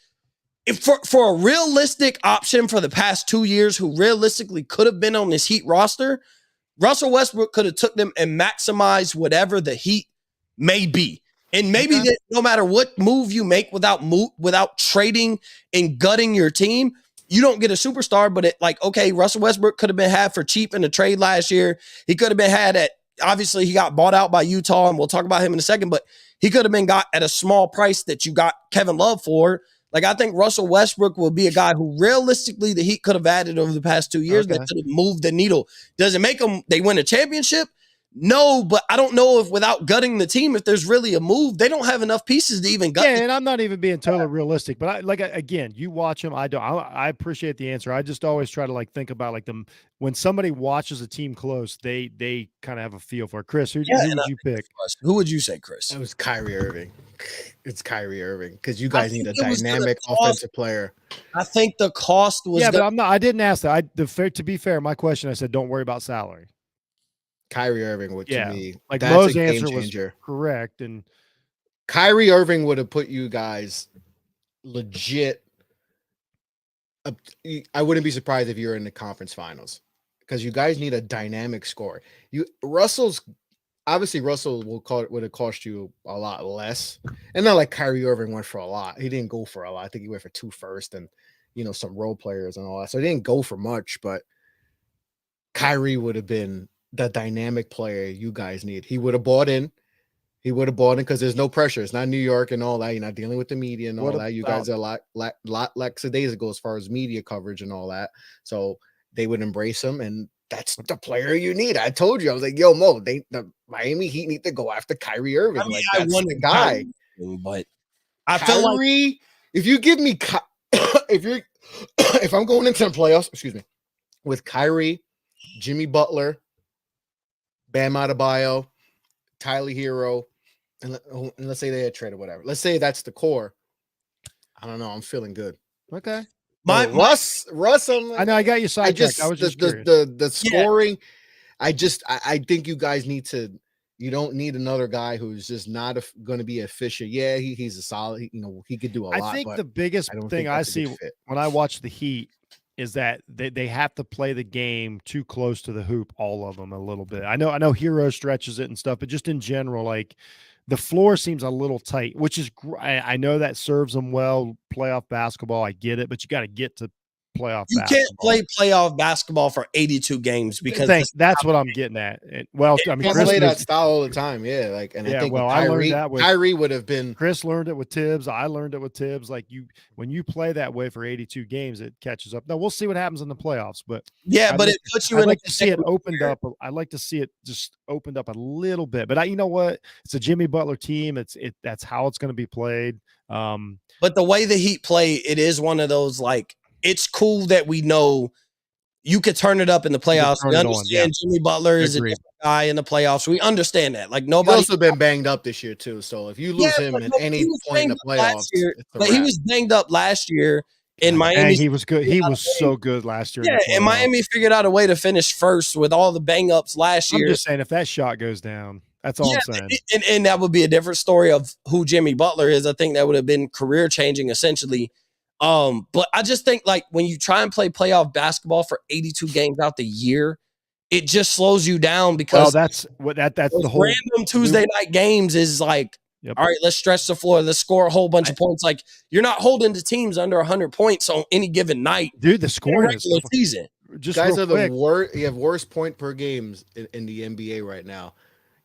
for a realistic option for the past 2 years who realistically could have been on this Heat roster, Russell Westbrook could have took them and maximized whatever the Heat may be. And maybe that no matter what move you make without trading and gutting your team, you don't get a superstar. But Russell Westbrook could have been had for cheap in the trade last year. He could have been had obviously he got bought out by Utah, and we'll talk about him in a second, but he could have been got at a small price that you got Kevin Love for. Like, I think Russell Westbrook will be a guy who realistically the Heat could have added over the past 2 years that could have moved the needle. Does it make them, they win a championship? No, but I don't know if without gutting the team, if there's really a move, they don't have enough pieces to even gut. Yeah, and I'm not even being totally realistic, but again, you watch them. I appreciate the answer. I just always try to think about them when somebody watches a team close, they kind of have a feel for it. Chris, who would you pick? Who would you say, Chris? It was Kyrie Irving. It's Kyrie Irving because you guys need a dynamic offensive player. I think the cost was. Yeah, but I'm not. I didn't ask that. To be fair, my question, I said, don't worry about salary. Kyrie Irving would, to me, like that's Mo's a game answer changer. Was correct, and Kyrie Irving would have put you guys legit. I wouldn't be surprised if you're in the conference finals because you guys need a dynamic score. Russell would have cost you a lot less, and not like Kyrie Irving went for a lot. He didn't go for a lot. I think he went for 2 first and some role players and all that. So he didn't go for much, but Kyrie would have been the dynamic player you guys need. He would have bought in. Because there's no pressure. It's not New York and all that. You're not dealing with the media and all that. You guys are a lot lackadaisical as far as media coverage and all that. So they would embrace him, and that's the player you need. I told you, I was like, yo, Mo, the Miami Heat need to go after Kyrie Irving. I mean, Like, I that's the wanted guy. Kyrie, but I feel like Kyrie, if you give me, if I'm going into the playoffs, excuse me, with Kyrie, Jimmy Butler, Bam Adebayo, Tyler Hero, and let's say they had traded whatever. Let's say that's the core. I don't know. I'm feeling good. Okay. Russ, I know I got you sidetracked. I was just curious. The scoring. I think you guys need to. You don't need another guy who's just not going to be efficient. Yeah, he's a solid. He could do a lot. I think the biggest thing I see when I watch the Heat is that they have to play the game too close to the hoop, all of them a little bit. I know Hero stretches it and stuff, but just in general, like the floor seems a little tight, which is I know that serves them well. Playoff basketball, I get it, but you got to get to playoff. You can't play playoff basketball for 82 games because that's what I'm getting at. Well, I mean, Chris play that style all the time. Yeah, like, and I think I learned that with Kyrie would have been. Chris learned it with Tibbs. I learned it with Tibbs. Like when you play that way for 82 games, it catches up. Now we'll see what happens in the playoffs, but but it puts you. I'd like to see it opened up. I'd like to see it just opened up a little bit. But you know what? It's a Jimmy Butler team. That's how it's going to be played. But the way the Heat play, it is one of those like. It's cool that we know you could turn it up in the playoffs. We understand Jimmy Butler is a different guy in the playoffs. We understand that. Like nobody. He's also been banged up this year too. So if you lose him at any point in the playoffs, but he was banged up last year in Miami. And he was good. He was so good last year. Yeah, and Miami figured out a way to finish first with all the bang ups last year. I'm just saying, if that shot goes down, that's all I'm saying. And that would be a different story of who Jimmy Butler is. I think that would have been career changing essentially. But I just think like when you try and play playoff basketball for 82 games out the year, it just slows you down because that's the whole random Tuesday night games is like, all right, let's stretch the floor. Let's score a whole bunch of points. Like you're not holding the teams under 100 points on any given night. Dude, the scoring regular season. Just guys are the worst. You have worst point per games in the NBA right now.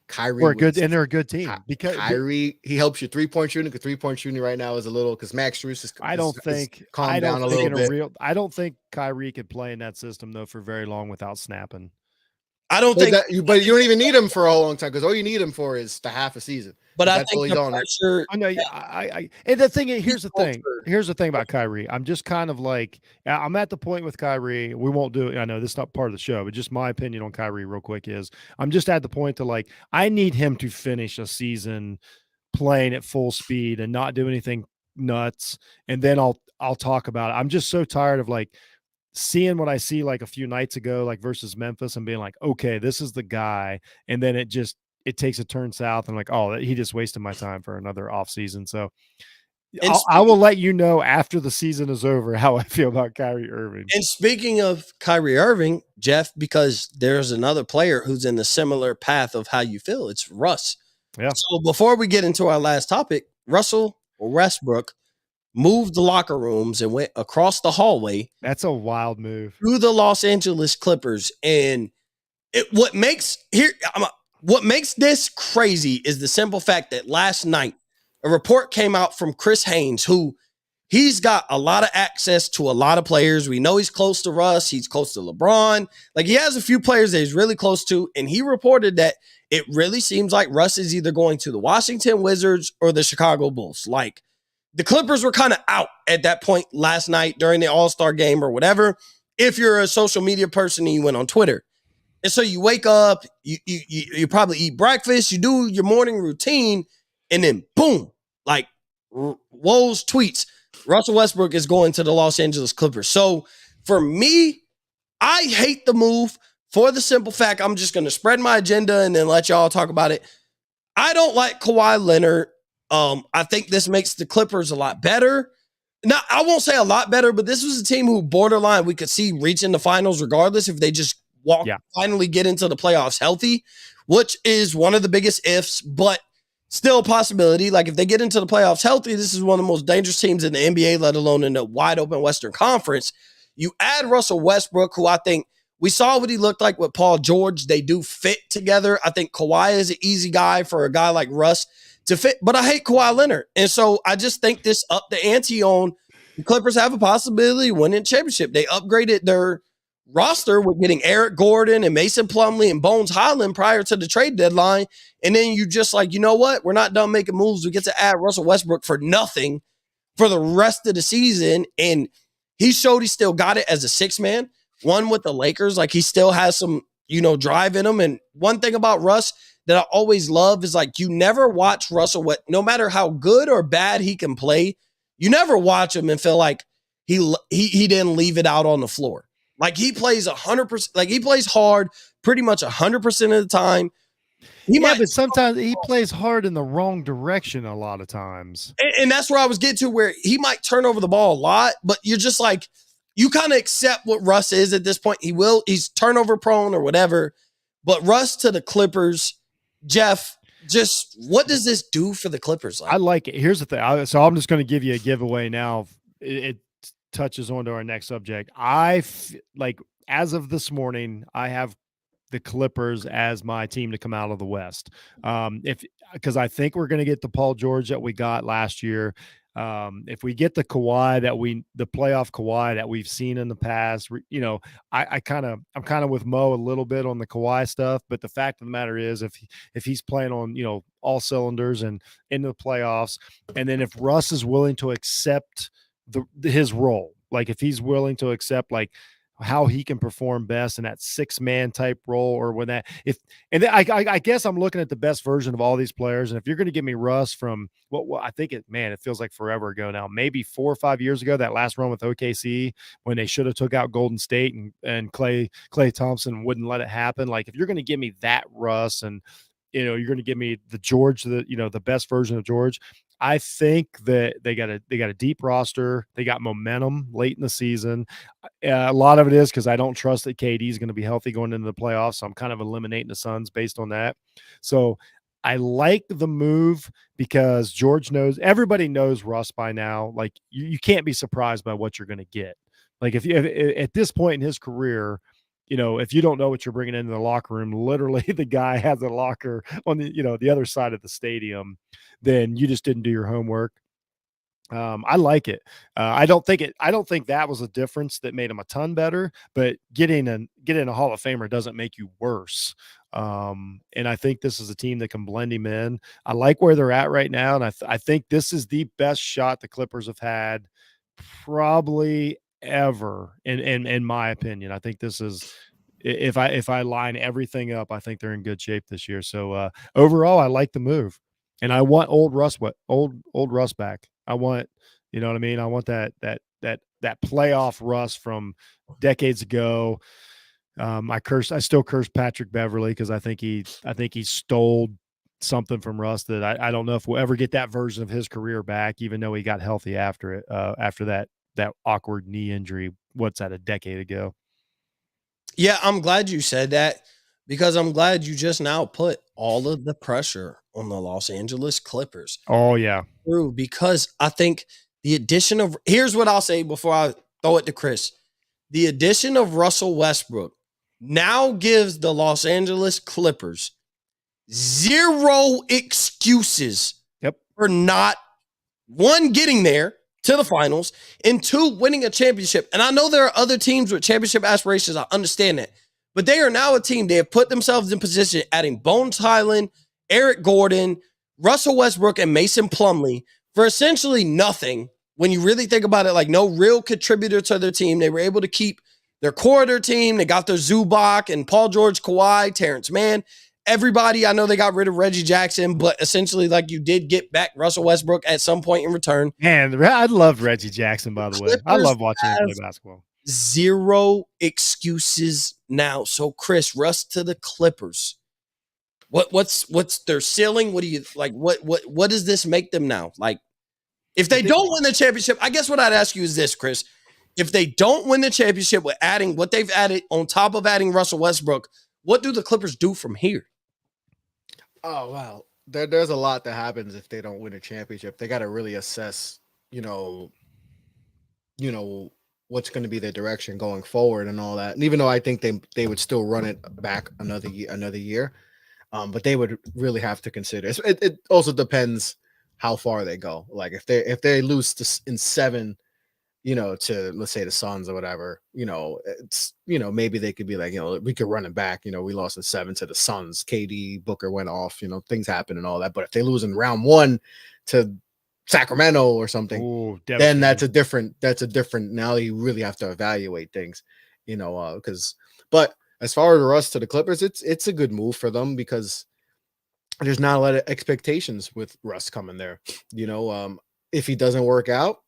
Kyrie, they're a good team because Kyrie, he helps you 3-point shooting. Because 3-point shooting right now is a little because Max Strus is. I don't think down a little bit. I don't think Kyrie could play in that system though for very long without snapping. I don't think, but you don't even need him for a long time because all you need him for is the half a season. But I think the pressure. I know. And the thing is, here's the thing. Here's the thing about Kyrie. I'm just kind of like, I'm at the point with Kyrie. We won't do it. I know this is not part of the show, but just my opinion on Kyrie, real quick, is I'm just at the point to like, I need him to finish a season playing at full speed and not do anything nuts, and then I'll talk about it. I'm just so tired of like seeing what I see like a few nights ago, like versus Memphis, and being like, okay, this is the guy, and then it takes a turn south. And like, oh, he just wasted my time for another off season. So I will let you know after the season is over how I feel about Kyrie Irving. And speaking of Kyrie Irving, Jeff, because there's another player who's in the similar path of how you feel. It's Russ. Yeah. So before we get into our last topic, Russell Westbrook moved the locker rooms and went across the hallway. That's a wild move. Through the Los Angeles Clippers. And what makes this crazy is the simple fact that last night a report came out from Chris Haynes, who he's got a lot of access to a lot of players. We know he's close to Russ. He's close to LeBron. Like he has a few players that he's really close to. And he reported that it really seems like Russ is either going to the Washington Wizards or the Chicago Bulls. Like the Clippers were kind of out at that point last night during the All-Star game or whatever. If you're a social media person and you went on Twitter. And so you wake up, you probably eat breakfast, you do your morning routine, and then boom, like Woj tweets, Russell Westbrook is going to the Los Angeles Clippers. So for me, I hate the move for the simple fact I'm just going to spread my agenda and then let y'all talk about it. I don't like Kawhi Leonard. I think this makes the Clippers a lot better. Now, I won't say a lot better, but this was a team who borderline we could see reaching the finals regardless if they just finally get into the playoffs healthy, which is one of the biggest ifs, but still a possibility. Like if they get into the playoffs healthy, this is one of the most dangerous teams in the NBA, let alone in the wide open Western Conference. You add Russell Westbrook, who I think we saw what he looked like with Paul George. They do fit together. I think Kawhi is an easy guy for a guy like Russ to fit, but I hate Kawhi Leonard. And so I just think this up the ante on the Clippers have a possibility of winning championship. They upgraded their roster with getting Eric Gordon and Mason Plumlee and Bones Highland prior to the trade deadline. And then you just like, you know what? We're not done making moves. We get to add Russell Westbrook for nothing for the rest of the season. And he showed he still got it as a six man. One with the Lakers, like he still has some, drive in him. And one thing about Russ that I always love is like you never watch Russell, no matter how good or bad he can play, you never watch him and feel like he didn't leave it out on the floor. Like he plays 100%, like he plays hard pretty much 100% of the time. But sometimes he plays hard in the wrong direction a lot of times. And that's where I was getting to, where he might turn over the ball a lot, but you're just like, you kind of accept what Russ is at this point. He's turnover prone or whatever. But Russ to the Clippers, Jeff, just what does this do for the Clippers? I like it. Here's the thing. So I'm just going to give you a giveaway now. It touches on to our next subject. As of this morning, I have the Clippers as my team to come out of the West. Because I think we're going to get the Paul George that we got last year. If we get the Kawhi the playoff Kawhi that we've seen in the past, I'm kind of with Mo a little bit on the Kawhi stuff, but the fact of the matter is if he's playing on, all cylinders and into the playoffs, and then if Russ is willing to accept his role, like if he's willing to accept like how he can perform best in that 6-man type role, or when I guess I'm looking at the best version of all these players. And if you're going to give me Russ from what I think it feels like forever ago now, maybe 4 or 5 years ago, that last run with OKC when they should have took out Golden State and Klay Thompson wouldn't let it happen. Like if you're going to give me that Russ and, you're going to give me the George, the best version of George, I think that they got a deep roster. They got momentum late in the season. A lot of it is because I don't trust that KD is going to be healthy going into the playoffs. So I'm kind of eliminating the Suns based on that. So I like the move because everybody knows Russ by now. Like you can't be surprised by what you're going to get. Like if at this point in his career, if you don't know what you're bringing into the locker room, literally the guy has a locker on the other side of the stadium, then you just didn't do your homework. I like it. I don't think that was a difference that made him a ton better, but getting a Hall of Famer doesn't make you worse. And I think this is a team that can blend him in. I like where they're at right now. And I think this is the best shot the Clippers have had probably ever in my opinion. I think this is, if I line everything up, I think they're in good shape this year. So overall, I like the move, and I want old Russ back. I want, you know what I mean? I want that playoff Russ from decades ago. I still curse Patrick Beverley because I think he stole something from Russ that I don't know if we'll ever get that version of his career back, even though he got healthy after it, after that awkward knee injury. What's that, a decade ago? Yeah, I'm glad you said that because I'm glad you just now put all of the pressure on the Los Angeles Clippers. Oh, yeah. True, because I think the addition of – here's what I'll say before I throw it to Chris. The addition of Russell Westbrook now gives the Los Angeles Clippers zero excuses for not, one, getting there to the finals, and 2, winning a championship. And I know there are other teams with championship aspirations. I understand that. But they are now a team. They have put themselves in position, adding Bones Highland, Eric Gordon, Russell Westbrook, and Mason Plumlee for essentially nothing. When you really think about it, like no real contributor to their team. They were able to keep their core of their team. They got their Zubac and Paul George, Kawhi, Terrence Mann. Everybody, I know they got rid of Reggie Jackson, but essentially, like, you did get back Russell Westbrook at some point in return. Man, I loved Reggie Jackson, by the way. I love watching him play basketball. Zero excuses now. So, Chris, Russ to the Clippers. What's their ceiling? What do you like? What does this make them now? Like, if they don't win the championship, I guess what I'd ask you is this, Chris. If they don't win the championship with adding what they've added on top of adding Russell Westbrook, what do the Clippers do from here? Oh, wow. There's a lot that happens if they don't win a championship. They got to really assess, what's going to be their direction going forward and all that. And even though I think they would still run it back another year, but they would really have to consider. It also depends how far they go. Like if they lose in 7 to, let's say, the Suns or whatever, it's, maybe they could be like, we could run it back. We lost in 7 to the Suns. KD, Booker went off, things happen and all that. But if they lose in round 1 to Sacramento or something, then that's a different, now you really have to evaluate things, but as far as Russ to the Clippers, it's a good move for them because there's not a lot of expectations with Russ coming there. If he doesn't work out,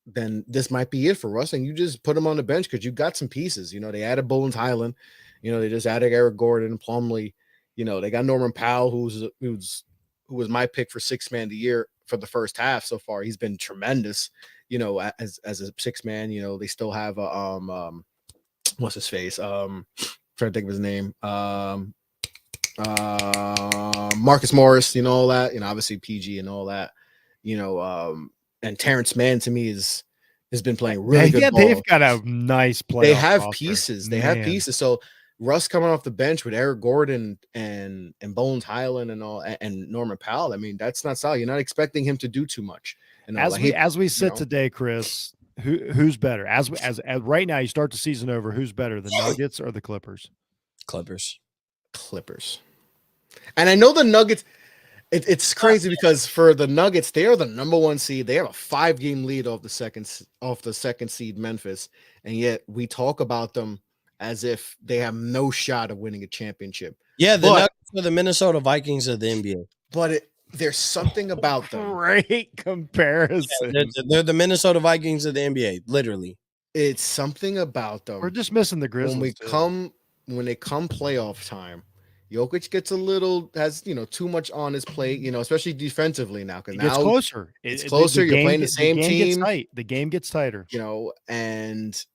then this might be it for Russ, and you just put him on the bench because you got some pieces. They added Bones Highland, they just added Eric Gordon, Plumlee. They got Norman Powell, who was my pick for 6th man of the year for the first half so far. He's been tremendous, as a 6th man. They still have what's his face? Trying to think of his name. Marcus Morris, all that, obviously PG and all that, and Terrence Mann to me has been playing really good ball. They've got a nice play. They have pieces. They have pieces. So Russ coming off the bench with Eric Gordon and Bones Highland and all, and Norman Powell. I mean, that's not solid. You're not expecting him to do too much. As we sit today, Chris, who's better? As right now, you start the season over. Who's better, the Nuggets or the Clippers? Clippers. And I know the Nuggets. It's crazy because for the Nuggets, they are the number 1 seed. They have a 5-game lead off the second seed Memphis, and yet we talk about them as if they have no shot of winning a championship. Yeah, the Nuggets are the Minnesota Vikings of the NBA. But there's something about them. Great comparison. Yeah, they're the Minnesota Vikings of the NBA, literally. It's something about them. We're just missing the Grizzlies. When they come playoff time, Jokic gets has too much on his plate, especially defensively now, because now closer. It's closer. You're playing the same team. The game gets tighter. And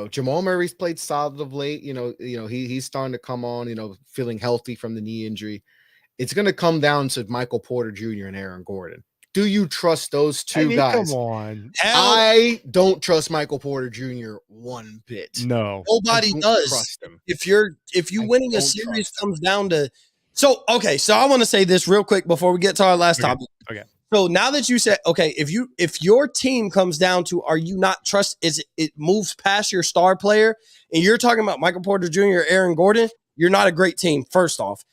Jamal Murray's played solid of late. He's starting to come on. Feeling healthy from the knee injury. It's going to come down to Michael Porter Jr. and Aaron Gordon. Do you trust those two guys? Come on. I don't trust Michael Porter Jr. one bit. No. Nobody does. Trust him. If you winning a series comes down to so I want to say this real quick before we get to our last topic. Okay. So now that you said if your team comes down to are you not trust it moves past your star player and you're talking about Michael Porter Jr. or Aaron Gordon, you're not a great team, first off.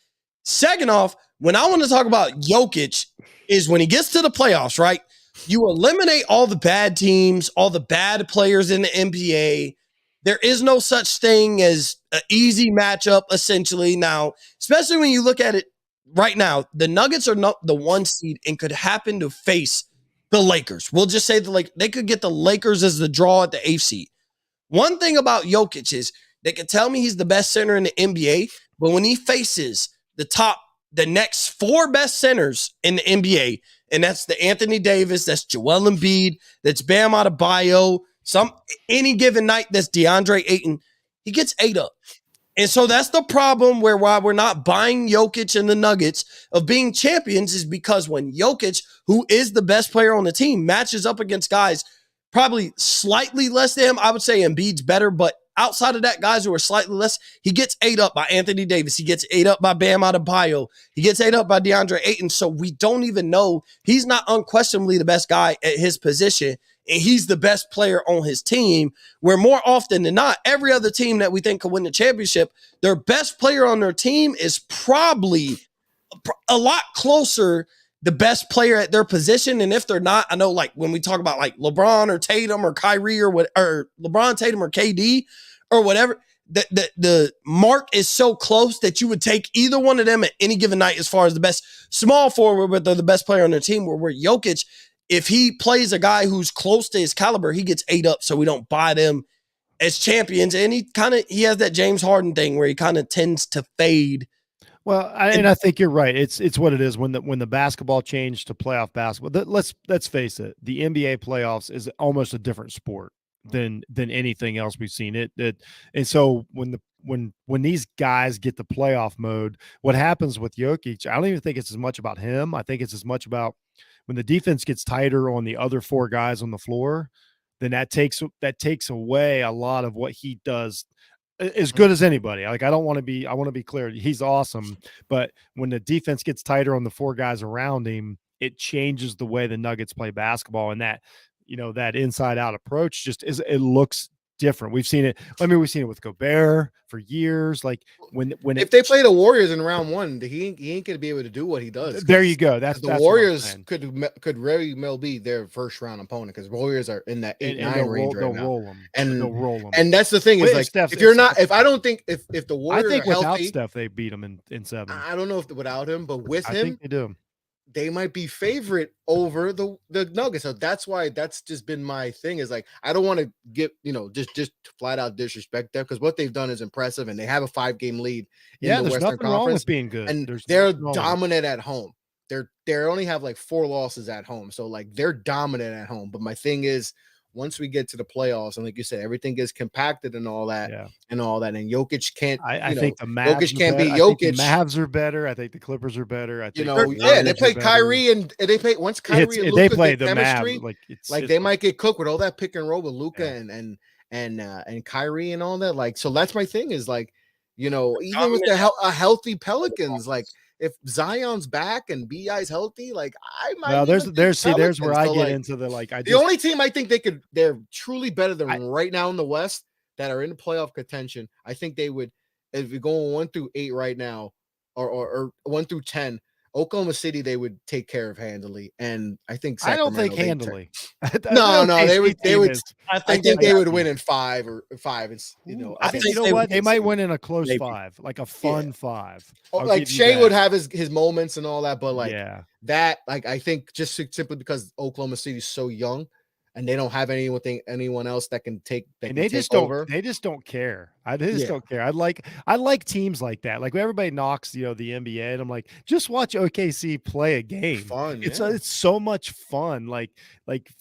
Second off, when I want to talk about Jokic is when he gets to the playoffs, right? You eliminate all the bad teams, all the bad players in the NBA. There is no such thing as an easy matchup, essentially. Now, especially when you look at it right now, the Nuggets are not the 1 seed and could happen to face the Lakers. We'll just say they could get the Lakers as the draw at the 8th seed. One thing about Jokic is they could tell me he's the best center in the NBA, but when he faces the next 4 best centers in the NBA, and that's the Anthony Davis, that's Joel Embiid, that's Bam Adebayo, any given night that's DeAndre Ayton, he gets ate up. And so that's the problem why we're not buying Jokic and the Nuggets of being champions is because when Jokic, who is the best player on the team, matches up against guys probably slightly less than him, I would say Embiid's better, but outside of that, guys who are slightly less, he gets ate up by Anthony Davis. He gets ate up by Bam Adebayo. He gets ate up by DeAndre Ayton. So we don't even know. He's not unquestionably the best guy at his position, and he's the best player on his team, where more often than not, every other team that we think could win the championship, their best player on their team is probably a lot closer the best player at their position. And if they're not, I know like when we talk about like LeBron or Tatum or Kyrie or LeBron, Tatum or KD or whatever, the mark is so close that you would take either one of them at any given night as far as the best small forward, but they're the best player on their team. Where Jokic, if he plays a guy who's close to his caliber, he gets ate up. So we don't buy them as champions. And he has that James Harden thing where he kind of tends to fade. Well, I think you're right. It's what it is when the basketball changed to playoff basketball. Let's face it, the NBA playoffs is almost a different sport than anything else we've seen. And so when these guys get the playoff mode, what happens with Jokic? I don't even think it's as much about him. I think it's as much about when the defense gets tighter on the other 4 guys on the floor, then that takes away a lot of what he does. As good as anybody. Like I want to be clear. He's awesome. But when the defense gets tighter on the 4 guys around him, it changes the way the Nuggets play basketball. And that, that inside out approach it looks different. We've seen it. I mean, we've seen it with Gobert for years. Like when if they play the Warriors in round one, he ain't gonna be able to do what he does. There you go. That's the Warriors could very well be their first round opponent because Warriors are in that 8-9 range right now. Roll them, and they'll roll them. And that's the thing is like if I don't think if the Warriors I think are without healthy, Steph they beat them in 7. I don't know if without him, but with him, I think they do. They might be favorite over the Nuggets. So that's why that's just been my thing is like, I don't want to get, just flat out disrespect them because what they've done is impressive and they have a 5-game lead. In the Western Conference. Wrong with being good. And they're dominant at home. They only have like 4 losses at home. So like they're dominant at home. But my thing is, once we get to the playoffs, and like you said, everything gets compacted and all that, and Jokic can't. I think the Mavs Jokic can't be Jokic. The Mavs are better. I think the Clippers are better. I think they play Kyrie and they play once Kyrie and Luka they play the chemistry, Mavs, they might get cooked with all that pick and roll with Luka and Kyrie and all that. Like, so that's my thing is like, even with a healthy Pelicans, like. If Zion's back and BI's healthy, like I might. Well, there's where I get into the only team I think they're truly better than right now in the West that are in the playoff contention. I think they would, if we go 1 through 8 right now, or 1 through 10, Oklahoma City they would take care of handily, and I think I don't think handily. No, they would. I think they would win in 5 or 5. It's I think what they might win in a close 5, like a fun 5. Like Shea would have his moments and all that, but that I think just simply because Oklahoma City is so young. And they don't have anyone else that can take that. And they just don't. Over. They just don't care. They just don't care. I like teams like that. Like everybody knocks, the NBA, and I'm like, just watch OKC play a game. Fun. It's so much fun. Like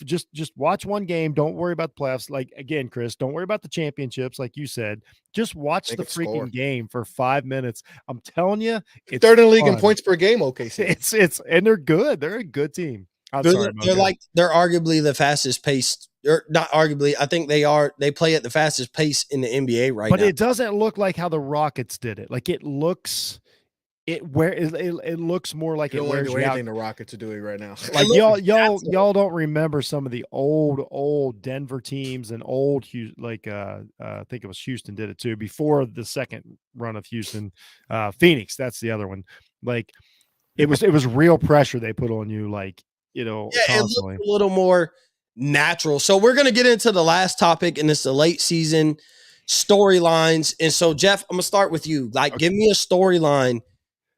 just watch one game. Don't worry about the playoffs. Like again, Chris, don't worry about the championships. Like you said, just watch the freaking game for 5 minutes. I'm telling you, it's third in the league in points per game. OKC. It's and they're good. They're a good team. They're arguably the fastest paced, or not arguably. I think they play at the fastest pace in the NBA right now. But it doesn't look like how the Rockets did it. Like it looks more like it wears you out. The Rockets are doing right now. Like y'all don't remember some of the old Denver teams and old I think it was Houston did it too before the second run of Houston, Phoenix. That's the other one. Like it was real pressure they put on you. Like. Constantly. It looks a little more natural. So we're going to get into the last topic, and it's the late season storylines. And so, Jeff, I'm going to start with you. Give me a storyline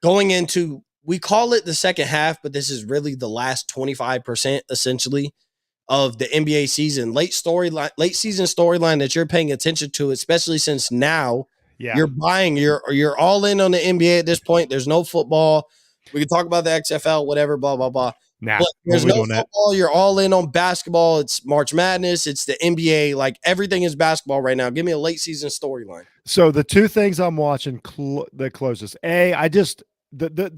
going into, we call it the second half, but this is really the last 25% essentially of the NBA season. Late season storyline that you're paying attention to, especially since now you're buying, you're all in on the NBA at this point. There's no football. We can talk about the XFL, whatever, blah, blah, blah. Nah, there's no football. You're all in on basketball. It's March Madness. It's the NBA. Like everything is basketball right now. Give me a late season storyline. So the two things I'm watching the closest. The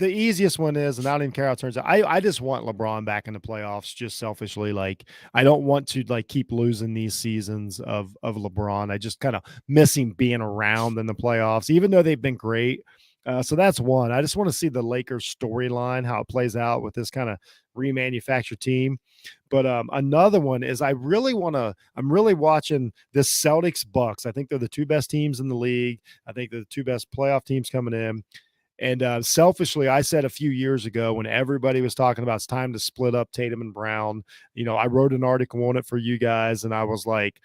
easiest one is, and I don't even care how it turns out. I just want LeBron back in the playoffs, just selfishly. Like I don't want to keep losing these seasons of LeBron. I just kind of miss him being around in the playoffs, even though they've been great. So that's one. I just want to see the Lakers storyline, how it plays out with this kind of remanufactured team. But another one is I'm really watching this Celtics Bucks. I think they're the 2 best teams in the league. I think they're the 2 best playoff teams coming in. And selfishly, I said a few years ago when everybody was talking about it's time to split up Tatum and Brown, I wrote an article on it for you guys. And I was like,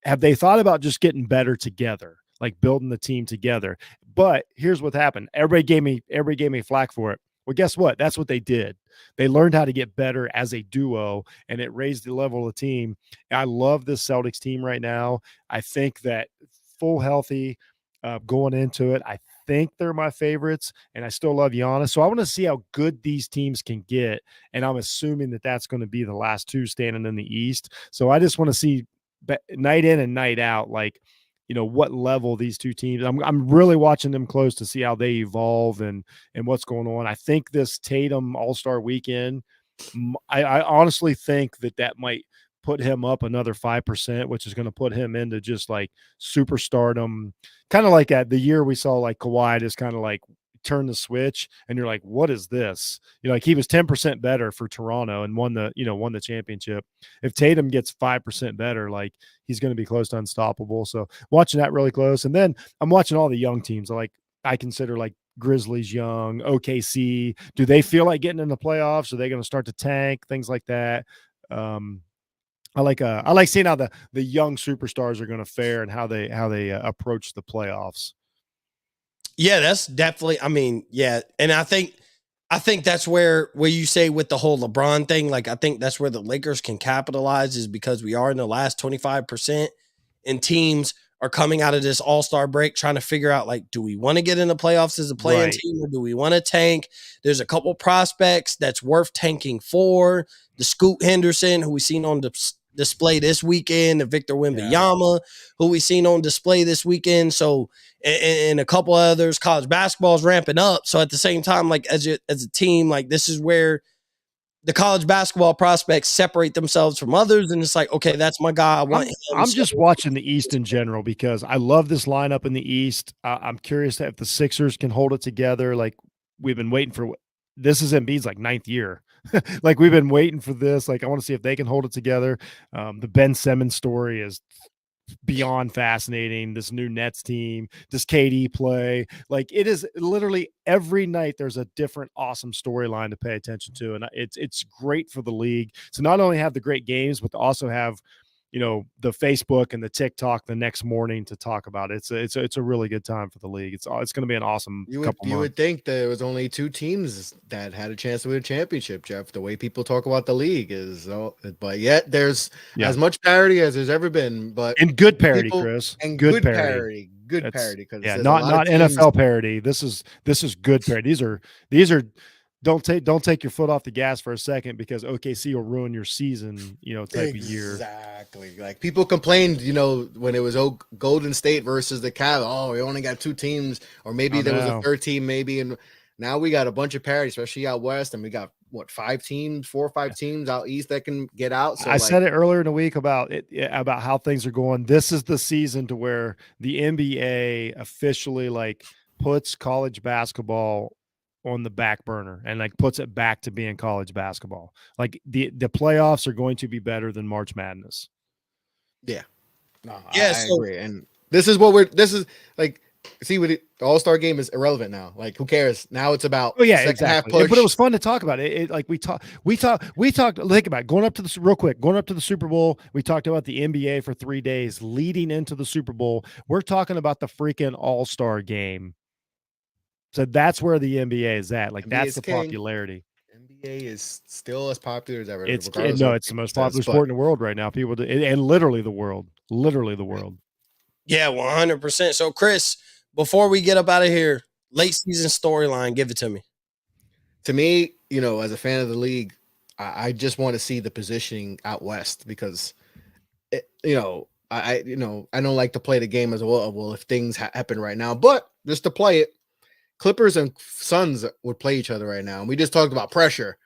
have they thought about just getting better together? Like building the team together. But here's what happened. Everybody gave me flack for it. Well, guess what? That's what they did. They learned how to get better as a duo, and it raised the level of the team. I love this Celtics team right now. I think that full healthy going into it, I think they're my favorites, and I still love Giannis. So I want to see how good these teams can get, and I'm assuming that that's going to be the last 2 standing in the East. So I just want to see night in and night out, what level these 2 teams. I'm really watching them close to see how they evolve and what's going on. I think this Tatum All-Star weekend, I honestly think that might put him up another 5%, which is going to put him into just like superstardom, kind of like the year we saw like Kawhi just kind of like turn the switch and you're like, what is this? Like he was 10% better for Toronto and won the championship. If Tatum gets 5% better, like he's going to be close to unstoppable. So watching that really close. And then I'm watching all the young teams. I consider like Grizzlies young, OKC. Do they feel like getting in the playoffs? Are they going to start to tank? Things like that. I like seeing how the young superstars are going to fare and how they approach the playoffs. Yeah, that's definitely. I mean, yeah, and I think that's where you say with the whole LeBron thing, like I think that's where the Lakers can capitalize is because we are in the last 25% and teams are coming out of this all-star break trying to figure out like, do we want to get in the playoffs as a play-in team or do we want to tank? There's a couple prospects that's worth tanking for. The Scoot Henderson, who we seen on display this weekend, the Victor Wembanyama, who we seen on display this weekend. So, and a couple others. College basketball is ramping up. So at the same time, like as a team, like this is where the college basketball prospects separate themselves from others, and it's like, okay, that's my guy. I want him. I'm just watching the East in general because I love this lineup in the East. I'm curious if the Sixers can hold it together. Like we've been waiting for. This is Embiid's like 9th year. Like we've been waiting for this. Like I want to see if they can hold it together. The Ben Simmons story is beyond fascinating. This new Nets team, does KD play? Like it is literally every night there's a different awesome storyline to pay attention to, and it's great for the league to not only have the great games but to also have the Facebook and the TikTok the next morning to talk about it. It's a really good time for the league. It's going to be an awesome couple months. You would think there was only 2 teams that had a chance to win a championship, Jeff. The way people talk about the league is, but yet there's as much parity as there's ever been. But and good parity, Chris, and good parity, good parity. Because not NFL parity. This is good parity. These are. Don't take your foot off the gas for a second because OKC will ruin your season, type of year. Exactly. Like people complained, when it was Golden State versus the Cavs. Oh, we only got 2 teams, or maybe there was a 3rd team, maybe. And now we got a bunch of parity, especially out west, and we got 4 or 5 teams out east that can get out. So I said it earlier in the week about how things are going. This is the season to where the NBA officially puts college basketball on the back burner and puts it back to being college basketball. Like the playoffs are going to be better than March Madness. Yeah. No, I agree. And this is the All-Star game is irrelevant now. Like who cares? Now it's about exactly. half push. But it was fun to talk about it. We talked think about it. Going up to the Super Bowl. We talked about the NBA for 3 days leading into the Super Bowl. We're talking about the freaking All-Star game. So that's where the NBA is at. That's the popularity. NBA is still as popular as ever. It's the most popular sport in the world right now. People do, and literally the world. Yeah, 100%. So, Chris, before we get up out of here, late season storyline, give it to me. To me, as a fan of the league, I just want to see the positioning out west because, I don't like to play the game as well. Well, if things happen right now, but just to play it. Clippers and Suns would play each other right now. And we just talked about pressure.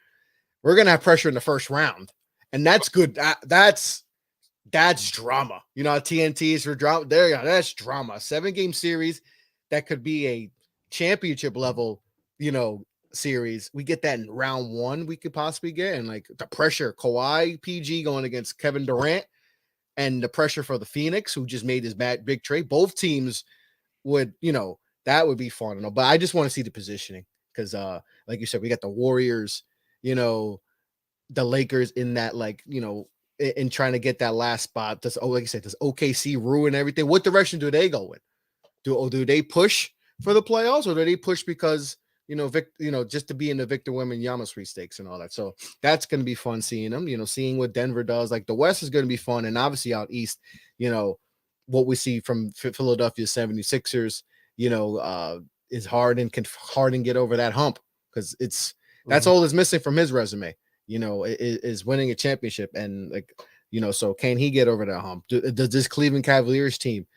We're going to have pressure in the first round. And that's good. That's drama. TNT is for drama. There you go. That's drama. 7-game series that could be a championship level, series. We get that in round 1 we could possibly get. And the pressure, Kawhi, PG going against Kevin Durant and the pressure for the Phoenix, who just made this big trade. Both teams would, that would be fun. But I just want to see the positioning because, like you said, we got the Warriors, the Lakers in that, in trying to get that last spot. Like you said, does OKC ruin everything? What direction do they go in? Do they push for the playoffs, or do they push because just to be in the Victor Wembanyama sweepstakes and all that? So that's going to be fun seeing them. Seeing what Denver does. The West is going to be fun, and obviously out east, what we see from Philadelphia 76ers. Is Harden, can Harden get over that hump? Because that's all that's missing from his resume, is winning a championship. And so can he get over that hump? Does this Cleveland Cavaliers team,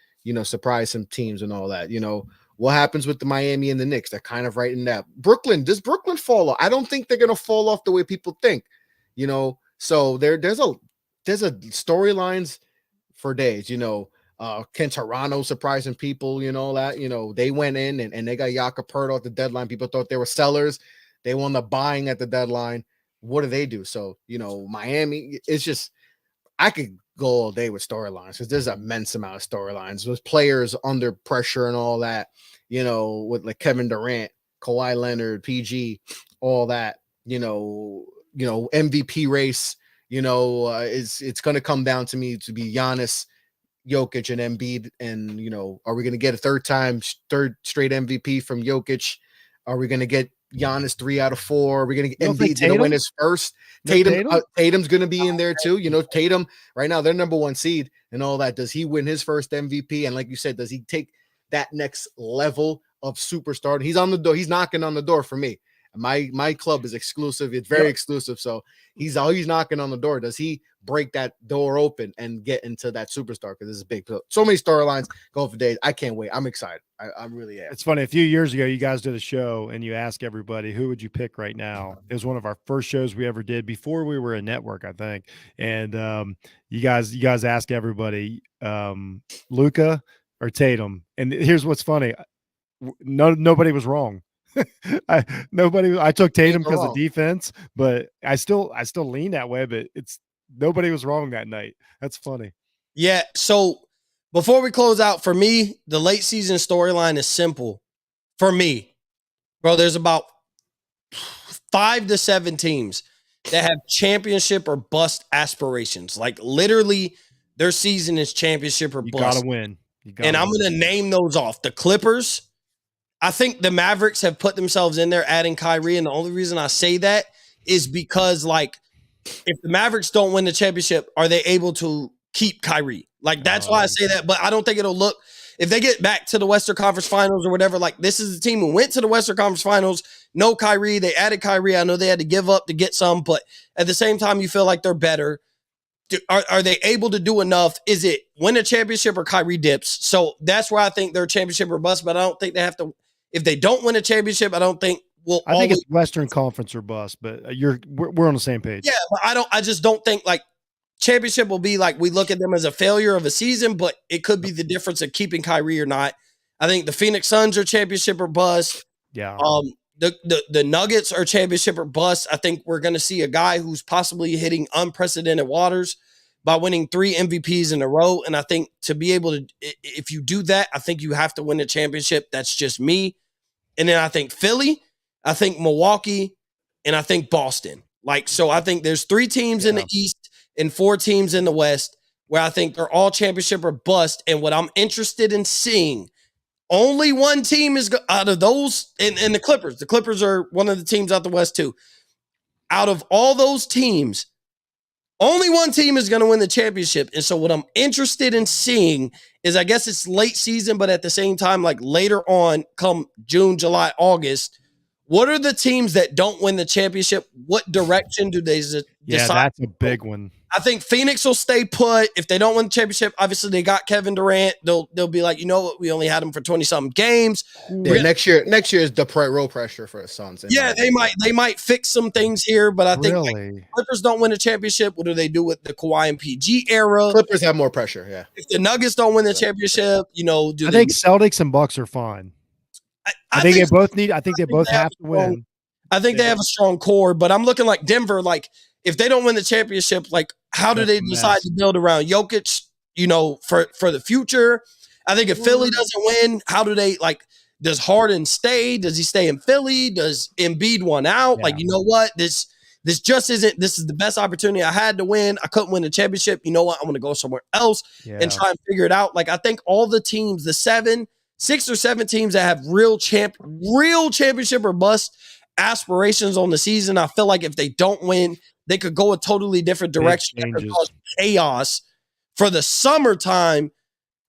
surprise some teams and all that? What happens with the Miami and the Knicks? They're kind of right in that. Does Brooklyn fall off? I don't think they're going to fall off the way people think, so there's a storylines for days, Can Toronto surprising people? You know that they went in and they got Jakob Poeltl at the deadline. People thought they were sellers. They won the buying at the deadline. What do they do? So Miami. It's just I could go all day with storylines because there's an immense amount of storylines with players under pressure and all that. With like Kevin Durant, Kawhi Leonard, PG, all that. MVP race. It's going to come down to me to be Giannis, Jokic, and Embiid. And are we going to get a third straight MVP from Jokic? Are we going to get Giannis 3 out of 4? Are we going to get Embiid to win his first? Tatum's going to be in there too. Tatum right now, they're number 1 seed and all that. Does he win his first MVP? And like you said, does he take that next level of superstar? He's on the door. He's knocking on the door for me. My club is exclusive. It's very exclusive. So he's always knocking on the door. Does he break that door open and get into that superstar? Because this is big. So many storylines going for days. I can't wait. I'm excited. I really am. It's funny. A few years ago, you guys did a show and you asked everybody, who would you pick right now? It was one of our first shows we ever did before we were a network, I think. And you guys asked everybody, Luka or Tatum. And here's what's funny. Nobody was wrong. I took Tatum because of defense, but I still lean that way, but nobody was wrong that night. That's funny. Yeah. So before we close out, for me, the late season storyline is simple. For me, bro, there's about 5 to 7 teams that have championship or bust aspirations. Like literally their season is championship or bust. You gotta win. And I'm going to name those off. The Clippers. I think the Mavericks have put themselves in there adding Kyrie. And the only reason I say that is because, like, if the Mavericks don't win the championship, are they able to keep Kyrie? Like, that's why I say that. But I don't think it'll look, if they get back to the Western Conference Finals or whatever, like, this is the team who went to the Western Conference Finals. No Kyrie. They added Kyrie. I know they had to give up to get some, but at the same time, you feel like they're better. Are they able to do enough? Is it win a championship or Kyrie dips? So that's where I think they're championship or bust, but I don't think they have to. If they don't win a championship, I don't think I think it's Western Conference or bust, but we're on the same page. Yeah, but I just don't think like championship will be like we look at them as a failure of a season, but it could be the difference of keeping Kyrie or not. I think the Phoenix Suns are championship or bust. Yeah. The Nuggets are championship or bust. I think we're going to see a guy who's possibly hitting unprecedented waters by winning 3 MVPs in a row. And I think to be able to, if you do that, I think you have to win the championship. That's just me. And then I think Philly, I think Milwaukee, and I think Boston. Like, so I think there's 3 teams in the East and 4 teams in the West where I think they're all championship or bust. And what I'm interested in seeing, only one team is out of those, and the Clippers. The Clippers are one of the teams out the West too. Out of all those teams, only one team is going to win the championship. And so what I'm interested in seeing is, I guess it's late season, but at the same time, like later on, come June, July, August, what are the teams that don't win the championship? What direction do they decide? Yeah, that's a big one. I think Phoenix will stay put. If they don't win the championship, obviously they got Kevin Durant. They'll be like, you know what? We only had him for 20-something games. Yeah, next year is the real pressure for the Suns. Yeah, they might fix some things here, but I think like, Clippers don't win a championship. What do they do with the Kawhi and PG era? Clippers have more pressure. Yeah. If the Nuggets don't win the championship, I think Celtics and Bucks are fine. I think they both need. I think they both have to win. I think they have a strong core, but I'm looking like Denver. Like, if they don't win the championship, like, how do they decide to build around Jokic, for the future? I think if Philly doesn't win, how do they, like, does Harden stay? Does he stay in Philly? Does Embiid one out? Yeah. Like, you know what? This just isn't, this is the best opportunity I had to win. I couldn't win the championship. You know what? I'm going to go somewhere else and try and figure it out. Like, I think all the teams, the 6 or 7 teams that have real championship or bust aspirations on the season, I feel like if they don't win, they could go a totally different direction. That could cause chaos for the summertime.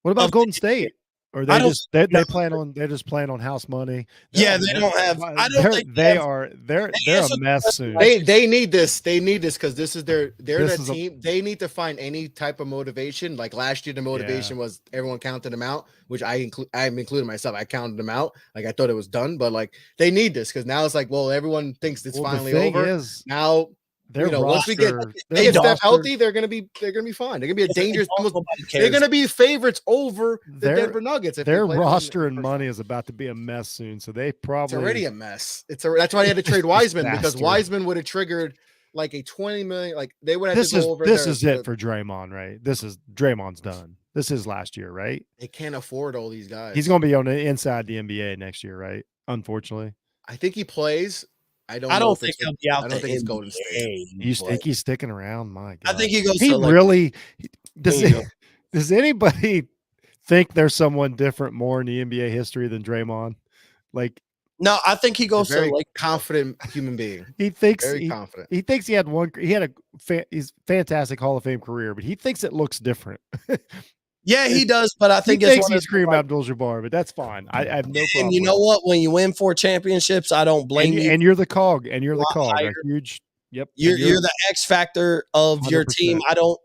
What about Golden State? Or they're just playing on house money. They don't have. I don't think they're a mess soon. They need this. They need this because this is they're the team. They need to find any type of motivation. Like last year, the motivation was everyone counted them out, which I'm including myself. I counted them out. Like I thought it was done, but like they need this because now it's like, well, everyone thinks it's finally over. Now Their once we get roster, they get Steph roster, healthy, they're gonna be fine. They're gonna be a dangerous. Nobody They're cares. gonna be favorites over the Their- Denver Nuggets. If they their play them roster in and first money round. is about to be a mess soon. So they It's probably already a mess. That's why they had to trade Wiseman because Disaster. Wiseman would have triggered like a 20 million. Like they would have this to go is over. this is it for Draymond, right? This is Draymond's done. This is last year, right? They can't afford all these guys. He's going to be on the inside the NBA next year, right? Unfortunately, I think he plays. I don't think he'll be out. I don't think it's Golden State. you think he's sticking around? My God, I think he goes. he to like, really does. There you go. Does anybody think there's someone different more in the NBA history than Draymond? Like, no, I think he goes a very to like confident human being. he thinks Very confident. he thinks he had he's fantastic Hall of Fame career, but he thinks it looks different. Yeah, he does, but I think he it's thinks one he's of Kareem like, Abdul-Jabbar, but that's fine. I have no problem. and you know what? When you win 4 championships, I don't blame you. And you're the cog, and you're the lot cog. higher. A huge. Yep. You're the X factor of your team. 100%. I don't.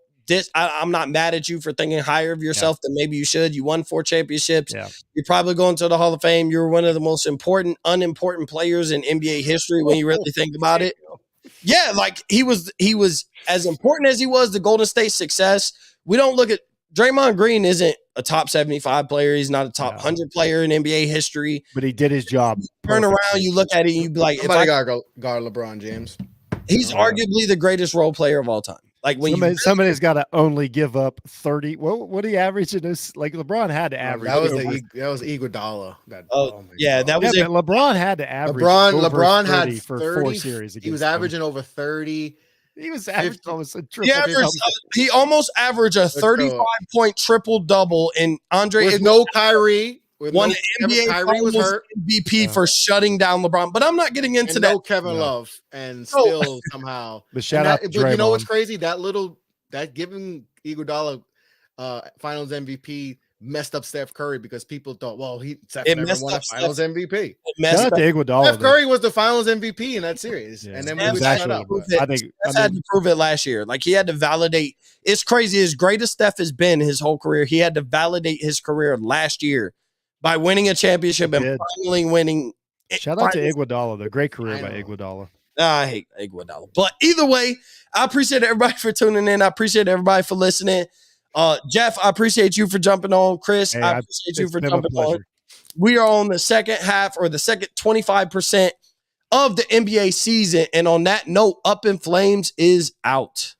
I'm not mad at you for thinking higher of yourself than maybe you should. You won 4 championships. Yeah. You're probably going to the Hall of Fame. You're one of the most unimportant players in NBA history when you really think about it. Yeah, like he was as important as he was to Golden State success. We don't look at Draymond Green isn't a top 75 player. He's not a top 100 player in NBA history. But he did his job. Turn around, you look at it, and you be like, Somebody got to guard LeBron James. He's arguably the greatest role player of all time. Like when somebody's got to only give up 30. What do you average in this? Like LeBron had to average. That was Iguodala. That Oh was it. LeBron had to average. LeBron had for 30, 4 series. He was averaging over 30. He was averaging almost a triple. He almost averaged a 35-point triple-double, and Andre with no Kyrie. Won NBA Kyrie was hurt. MVP for shutting down LeBron. But I'm not getting into that. No Kevin Love, and still somehow. But shout out to Draymond. But you know what's crazy? That giving Iguodala Finals MVP messed up Steph Curry because people thought, well, Steph never won a Finals MVP. Shout out to Iguodala. Steph Curry was the Finals MVP in that series, and then we would shut up. I had to prove it last year. Like he had to validate. It's crazy. As great as Steph has been his whole career, he had to validate his career last year by winning a championship and finally winning. Shout out to Iguodala, the great career by Iguodala. I hate Iguodala. But either way, I appreciate everybody for tuning in. I appreciate everybody for listening. Jeff, I appreciate you for jumping on. Chris, I appreciate you for jumping on. We are on the second half or the second 25% of the NBA season. And on that note, Up in Flames is out.